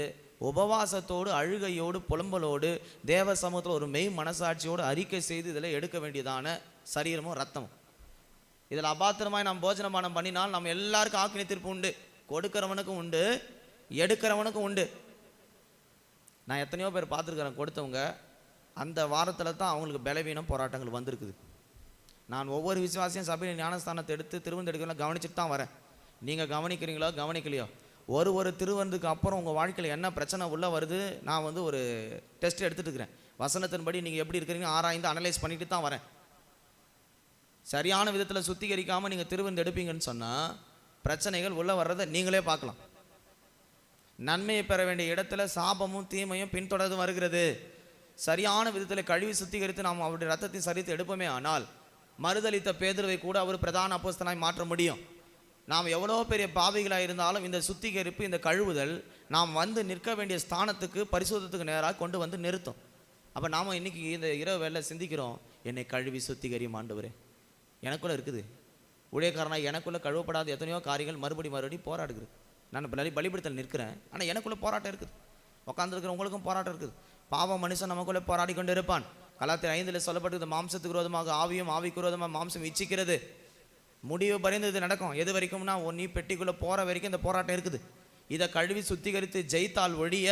உபவாசத்தோடு அழுகையோடு புலம்பலோடு தேவ சமூகத்தில் ஒரு மெய் மனசாட்சியோடு அறிக்கை செய்து இதில் எடுக்க வேண்டியதான சரீரமும் ரத்தமும். இதில் அபாத்திரமாய் நாம் போஜனமானம் பண்ணினால் நம்ம எல்லாருக்கும் ஆக்கினை தீர்ப்பு உண்டு. கொடுக்கிறவனுக்கும் உண்டு, எடுக்கிறவனுக்கும் உண்டு. நான் எத்தனையோ பேர் பார்த்துருக்கிறேன், கொடுத்தவங்க அந்த வாரத்தில் தான் அவங்களுக்கு பலவீனம் போராட்டங்கள் வந்திருக்குது. நான் ஒவ்வொரு விசுவாசியும் சபையில் ஞானஸ்தானத்தை எடுத்து திருவந்து எடுக்கலாம் கவனிச்சுட்டு தான் வரேன். நீங்கள் கவனிக்கிறீங்களோ கவனிக்கலையோ, ஒரு திருவருந்துக்கு அப்புறம் உங்கள் வாழ்க்கையில் என்ன பிரச்சனை உள்ளே வருது, நான் வந்து ஒரு டெஸ்ட் எடுத்துகிட்டு இருக்கிறேன். வசனத்தின்படி நீங்கள் எப்படி இருக்கிறீங்க ஆராய்ந்து அனலைஸ் பண்ணிட்டு தான் வரேன். சரியான விதத்தில் சுத்திகரிக்காமல் நீங்கள் திருவிருந்து எடுப்பீங்கன்னு சொன்னால் பிரச்சனைகள் உள்ளே வர்றதை நீங்களே பார்க்கலாம். நன்மையை பெற வேண்டிய இடத்துல சாபமும் தீமையும் பின்தொடர்ந்து வருகிறது. சரியான விதத்தில் கழுவி சுத்திகரித்து நாம் அவருடைய ரத்தத்தை சரித்து எடுப்போமே ஆனால் மறுதளித்த பேதுருவை கூட அவர் பிரதான அப்போஸ்தலனாய் மாற்ற முடியும். நாம் எவ்வளோ பெரிய பாவிகளாக இருந்தாலும் இந்த சுத்திகரிப்பு, இந்த கழுவுதல் நாம் வந்து நிற்க வேண்டிய ஸ்தானத்துக்கு, பரிசுத்தத்துக்கு நேராக கொண்டு வந்து நிறுத்தும். அப்போ நாம் இன்றைக்கி இந்த இரவு வேளை சிந்திக்கிறோம், என்னை கழுவி சுத்திகரியும் ஆண்டவரே. எனக்குள்ளே இருக்குது ஊழியக்காரனாக, எனக்குள்ளே கழுவப்படாத எத்தனையோ காரியங்கள் மறுபடி போராடுகிறது. நான் பலிபீடத்தில் நிற்கிறேன், ஆனால் எனக்குள்ளே போராட்டம் இருக்குது. உட்காந்துருக்கிற உங்களுக்கும் போராட்டம் இருக்குது. பாவம் மனுஷன் நமக்குள்ளே போராடி கொண்டு இருப்பான். கலாத்தியர் 5 சொல்லப்பட்டது, மாம்சத்துக்கு விரோதமாக ஆவியும் ஆவிக்கு விரோதமாக மாம்சம் இச்சிக்கிறது. முடிவு பரிந்து இது நடக்கும். எது வரைக்கும்னா நீ பெட்டிக்குள்ளே போகிற வரைக்கும் இந்த போராட்டம் இருக்குது. இதை கழுவி சுத்திகரித்து ஜெயித்தால் ஒழிய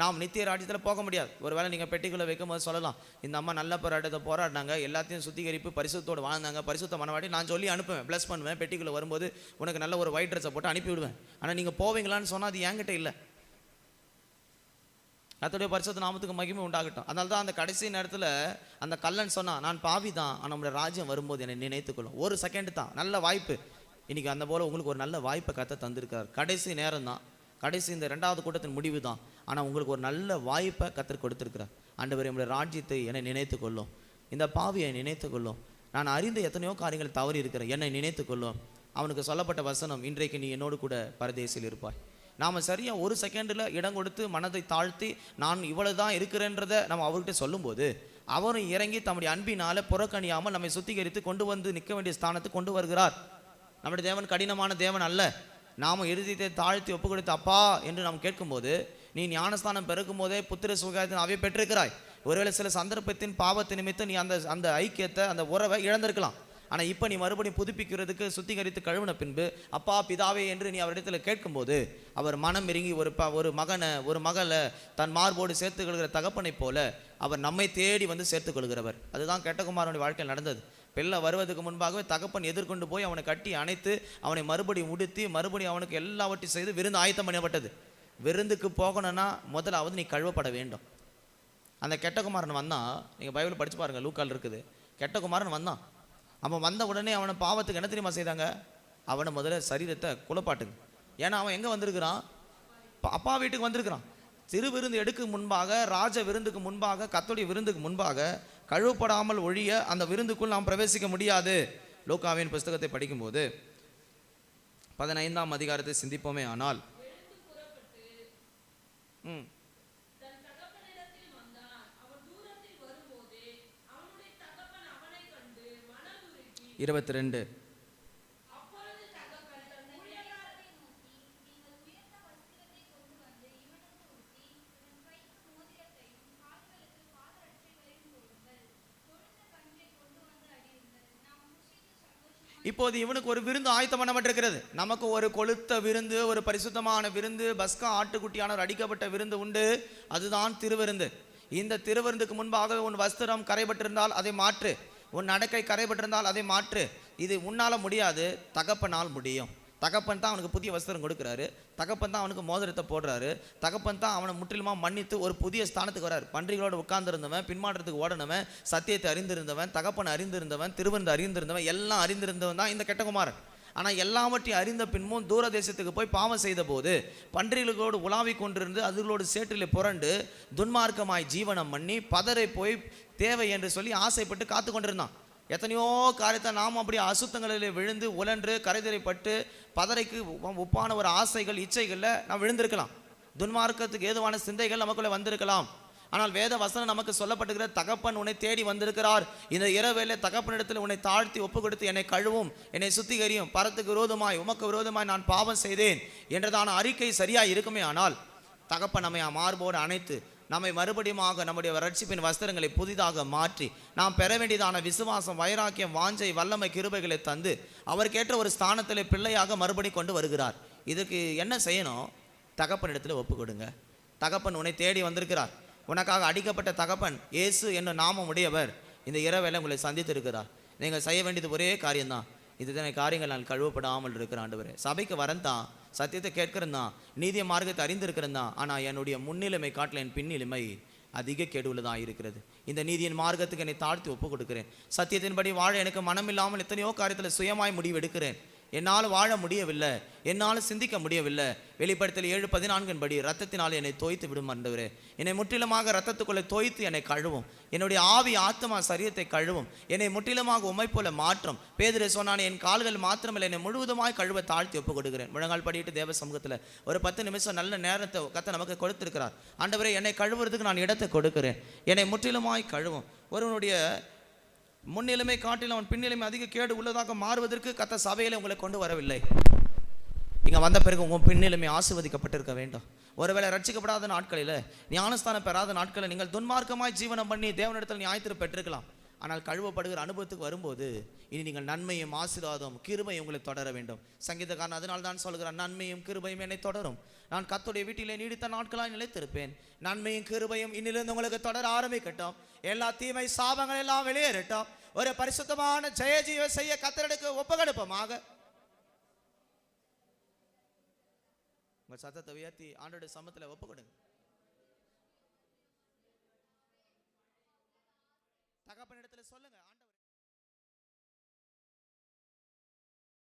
நாம் நித்திய ராஜ்யத்தில் போக முடியாது. ஒருவேளை நீங்கள் பெட்டிக்குள்ளே வைக்கும் போது சொல்லலாம், இந்த அம்மா நல்ல போராட்டத்தை போராடினாங்க, எல்லாத்தையும் சுத்திகரிப்பு பரிசுத்தோடு வாழ்ந்தாங்க, பரிசுத்த மனவாடி நான் சொல்லி அனுப்புவேன், ப்ளஸ் பண்ணுவேன், பெட்டிக்குள்ளே வரும்போது உனக்கு நல்ல ஒரு ஒயிட் ட்ரெஸ்ஸை போட்டு அனுப்பிவிடுவேன். ஆனால் நீங்கள் போவீங்களான்னு சொன்னால் அது என்கிட்ட இல்லை. கர்த்தருடைய பரிசுத்த நாமத்துக்கு மகிமை உண்டாகட்டும். அதனால தான் அந்த கடைசி நேரத்தில் அந்த கல்லன் சொன்னான், நான் பாவி தான், ஆனால் நம்முடைய ராஜ்யம் வரும்போது என்னை நினைத்துக்கொள்ளும். ஒரு செகண்ட் தான், நல்ல வாய்ப்பு. இன்றைக்கி அந்த போல் உங்களுக்கு ஒரு நல்ல வாய்ப்பை கர்த்தர் தந்திருக்கார். கடைசி நேரம் தான், கடைசி இந்த 2வது கூட்டத்தின் முடிவு தான். ஆனால் உங்களுக்கு ஒரு நல்ல வாய்ப்பை கர்த்தர் கொடுத்துருக்கிறார். ஆண்டவரே, நம்முடைய ராஜ்யத்தை என்னை நினைத்துக்கொள்ளும், இந்த பாவியை நினைத்துக்கொள்ளும், நான் அறிந்த எத்தனையோ காரியங்கள் தவறி இருக்கிறேன், என்னை நினைத்துக்கொள்ளும். அவனுக்கு சொல்லப்பட்ட வசனம், இன்றைக்கு நீ என்னோடு கூட பரதேசில் இருப்பாய். நாம் சரியாக ஒரு செகண்டில் இடம் கொடுத்து மனதை தாழ்த்தி நான் இவ்வளவு தான் இருக்கிறேன்றதை நம்ம அவர்கிட்ட சொல்லும்போது அவரும் இறங்கி தம்முடைய அன்பினால் புறக்கணியாமல் நம்மை சுத்திகரித்து கொண்டு வந்து நிற்க வேண்டிய ஸ்தானத்துக்கு கொண்டு வருகிறார். நம்முடைய தேவன் கடினமான தேவன் அல்ல. நாம் இறுதியத்தை தாழ்த்தி ஒப்பு கொடுத்து அப்பா என்று நாம் கேட்கும்போது, நீ ஞானஸ்தானம் பெருக்கும் போதே புத்திர சுகாயத்தின் அவை பெற்றிருக்கிறாய். ஒருவேளை சில சந்தர்ப்பத்தின் பாவத்தின் நிமித்தம் நீ அந்த ஐக்கியத்தை, அந்த உறவை இழந்திருக்கலாம். ஆனால் இப்போ நீ மறுபடியும் புதுப்பிக்கிறதுக்கு சுத்திகரித்து கழுவின பின்பு அப்பா பிதாவே என்று நீ அவரிடத்தில் கேட்கும்போது அவர் மனம் இறங்கி ஒரு மகளை தன் மார்போடு சேர்த்துக்கொள்கிற தகப்பனை போல அவர் நம்மை தேடி வந்து சேர்த்துக்கொள்கிறவர். அதுதான் கெட்டகுமாரனுடைய வாழ்க்கையில் நடந்தது. பிள்ளை வருவதற்கு முன்பாகவே தகப்பன் எதிர்கொண்டு போய் அவனை கட்டி அணைத்து அவனை மறுபடியும் உடுத்தி மறுபடியும் அவனுக்கு எல்லாவற்றையும் செய்து விருந்து ஆயத்தம் பண்ணப்பட்டது. விருந்துக்கு போகணும்னா முதலாவது நீ கழுவப்பட வேண்டும். அந்த கெட்டகுமாரன் வந்தான், நீங்கள் பைபிள் படித்து பாருங்கள், லூக்கால் இருக்குது. கெட்டகுமாரன் வந்தான். அவன் வந்த உடனே அவனை பாவத்துக்கு என்ன தெரியுமா செய்தாங்க? அவனை முதல்ல சரீரத்தை குழப்பாட்டுங்க. ஏன்னா அவன் எங்கே வந்திருக்கிறான்? அப்பா வீட்டுக்கு வந்திருக்கிறான். சிறு விருந்து எடுக்க முன்பாக, ராஜ விருந்துக்கு முன்பாக, கர்த்தருடைய விருந்துக்கு முன்பாக கழுவப்படாமல் ஒழிய அந்த விருந்துக்குள் நாம் பிரவேசிக்க முடியாது. லூக்காவின் புஸ்தகத்தை படிக்கும்போது 15ஆம் அதிகாரத்தை சிந்திப்போமே ஆனால் ம் 22 இப்போது இவனுக்கு ஒரு விருந்து ஆயத்தம் பண்ணப்பட்டிருக்கிறது. நமக்கு ஒரு கொளுத்த விருந்து, ஒரு பரிசுத்தமான விருந்து, பஸ்கா ஆட்டுக்குட்டியானவர் அடிக்கப்பட்ட விருந்து உண்டு. அதுதான் திருவிருந்து. இந்த திருவிருந்துக்கு முன்பாக உன் வஸ்திரம் கரைபட்டிருந்தால் அதை மாற்று, உன் நடக்கை கரைபட்டிருந்தால் அதை மாற்று. இது உன்னால் முடியாது, தகப்பனால் முடியும். தகப்பன் தான் அவனுக்கு புதிய வஸ்திரம் கொடுக்குறாரு, தகப்பன் தான் அவனுக்கு மோதிரத்தை போடுறாரு, தகப்பன் தான் அவனை முற்றிலுமாக மன்னித்து ஒரு புதிய ஸ்தானத்துக்கு வராரு. பன்றிகளோடு உட்கார்ந்துருந்தவன், பின்மாற்றத்துக்கு ஓடனவன், சத்தியத்தை அறிந்திருந்தவன், தகப்பன் அறிந்திருந்தவன், திருவிருந்து அறிந்திருந்தவன், எல்லாம் அறிந்திருந்தவன் தான் இந்த கெட்டகுமாரன். ஆனால் எல்லாவற்றையும் அறிந்த பின்பும் தூர தேசத்துக்கு போய் பாவம் செய்த போது பன்றிகளோடு உலாவி கொண்டிருந்து அதுகளோடு சேற்றிலே புரண்டு துன்மார்க்கமாய் ஜீவனம் பண்ணி பதரை போய் தேவை என்று சொல்லி ஆசைப்பட்டு காத்து கொண்டிருந்தான். எத்தனையோ காரியத்தை நாம் அப்படி அசுத்தங்களில் விழுந்து உலன்று கரைதிரைப்பட்டு பதரைக்கு ஒப்பான ஒரு ஆசைகள் இச்சைகளில் நாம் விழுந்திருக்கலாம். துன்மார்க்கத்துக்கு ஏதுவான சிந்தைகள் நமக்குள்ளே வந்திருக்கலாம். ஆனால் வேத வசனம் நமக்கு சொல்லப்பட்டிருக்கிற தகப்பன் உன்னை தேடி வந்திருக்கிறார். இந்த இரவேளை தகப்பனிடத்தில் உன்னை தாழ்த்தி ஒப்பு கொடுத்து என்னை கழுவும், என்னை சுத்திகரியும், பரத்துக்கு விரோதமாய் உமக்கு விரோதமாய் நான் பாவம் செய்தேன் என்றதான அறிக்கை சரியாக இருக்குமே ஆனால் தகப்பன் நம்மை மார்போடு அணைத்து நம்மை மறுபடியும் நம்முடைய ரட்சிப்பின் வஸ்திரங்களை புதிதாக மாற்றி நாம் பெற வேண்டியதான விசுவாசம், வைராக்கியம், வாஞ்சை, வல்லமை, கிருபைகளை தந்து அவருக்கேற்ற ஒரு ஸ்தானத்தில் பிள்ளையாக மறுபடி கொண்டு வருகிறார். இதுக்கு என்ன செய்யணும்? தகப்பனிடத்தில் ஒப்பு கொடுங்க. தகப்பன் உன்னை தேடி வந்திருக்கிறார். உனக்காக அடிக்கப்பட்ட தகப்பன் இயேசு என்னும் நாமம் உடையவர் இந்த இரவேளை உங்களை சந்தித்திருக்கிறார். நீங்கள் செய்ய வேண்டியது ஒரே காரியம்தான். இதுதான காரியங்கள் நான் கழுவப்படாமல் இருக்கிற ஆண்டவரே. சபைக்கு வரேன் தான், சத்தியத்தை கேட்கிறேன் தான், நீதிய மார்க்கத்தை அறிந்திருக்கிறேன் தான். ஆனால் என்னுடைய முன்னிலைமை காட்டில் என் பின்னிலைமை அதிக கேடுள்ளதாக இருக்கிறது. இந்த நீதியின் மார்க்கத்துக்கு என்னை தாழ்த்தி ஒப்பு கொடுக்கிறேன். சத்தியத்தின்படி வாழ எனக்கு மனமில்லாமல் எத்தனையோ காரியத்தில் சுயமாய் முடிவு எடுக்கிறேன். என்னால் வாழ முடியவில்லை, என்னால் சிந்திக்க முடியவில்லை. வெளிப்படுத்தல் 7:14 படி ரத்தத்தினால் என்னை தோய்த்து விடும் ஆண்டவரே. என்னை முற்றிலுமாக ரத்தத்துக்குள்ளே தோய்த்து என்னை கழுவும். என்னுடைய ஆவி ஆத்மா சரீரத்தை கழுவும். என்னை முற்றிலுமாக உம்மை போல மாற்றும். பேதுரு சொன்னான், என் கால்கள் மாத்திரமில்லை, என்னை முழுவதுமாய் கழுவ தாழ்த்தி ஒப்பு கொடுக்கிறேன். முழங்கால் படிட்டு தேவ சமூகத்தில் ஒரு 10 நிமிஷம் நல்ல நேரத்தை கர்த்தர் நமக்கு கொடுத்திருக்கிறார். ஆண்டவரே, என்னை கழுவுறதுக்கு நான் இடத்தை கொடுக்கிறேன், என்னை முற்றிலுமாய் கழுவும். ஒருவனுடைய முன்னிலைமை காட்டில் அவன் பின்னிலைமை அதிக கேடு உள்ளதாக மாறுவதற்கு கர்த்தர் சபையிலே உங்களை கொண்டு வரவில்லை. இங்கே வந்த பிறகு உங்கள் பின்னிலைமை ஆசீர்வதிக்கப்பட்டிருக்க வேண்டும். ஒருவேளை ரட்சிக்கப்படாத நாட்களில், ஞானஸ்தானம் பெறாத நாட்களில் நீங்கள் துன்மார்க்கமாய் ஜீவனம் பண்ணி தேவனிடத்தில் நியாயத்திற்கு பெற்றிருக்கலாம். ஆனால் கழுவப்படுகிற அனுபவத்துக்கு வரும்போது இனி நீங்கள் நன்மையும் ஆசீர்வாதம் கிருபையும் உங்களை தொடர வேண்டும். சங்கீதக்காரன் அதனால் தான் சொல்கிறான், நன்மையும் கிருபையும் என்னை தொடரும், நான் கர்த்தருடைய வீட்டிலே நீடித்த நாட்களாய் நிலைத்திருப்பேன். நன்மையும் கிருபையும் இன்னிலிருந்து உங்களுக்கு தொடர ஆரம்பிக்கட்டும். எல்லா தீமை சாபங்கள் எல்லாம் வெளியேறட்டும். ஒரு பரிசுத்தமான ஜெய ஜீவ செய்ய கர்த்தருக்கு ஒப்புக்கொடுப்போமாக. உங்கள் சத்தத்தை உயர்த்தி ஆண்டவருடைய சமூகத்தில் ஒப்புக்கொடுங்க. தகப்பனிடத்தில் சொல்லுங்க, ஆண்டவர்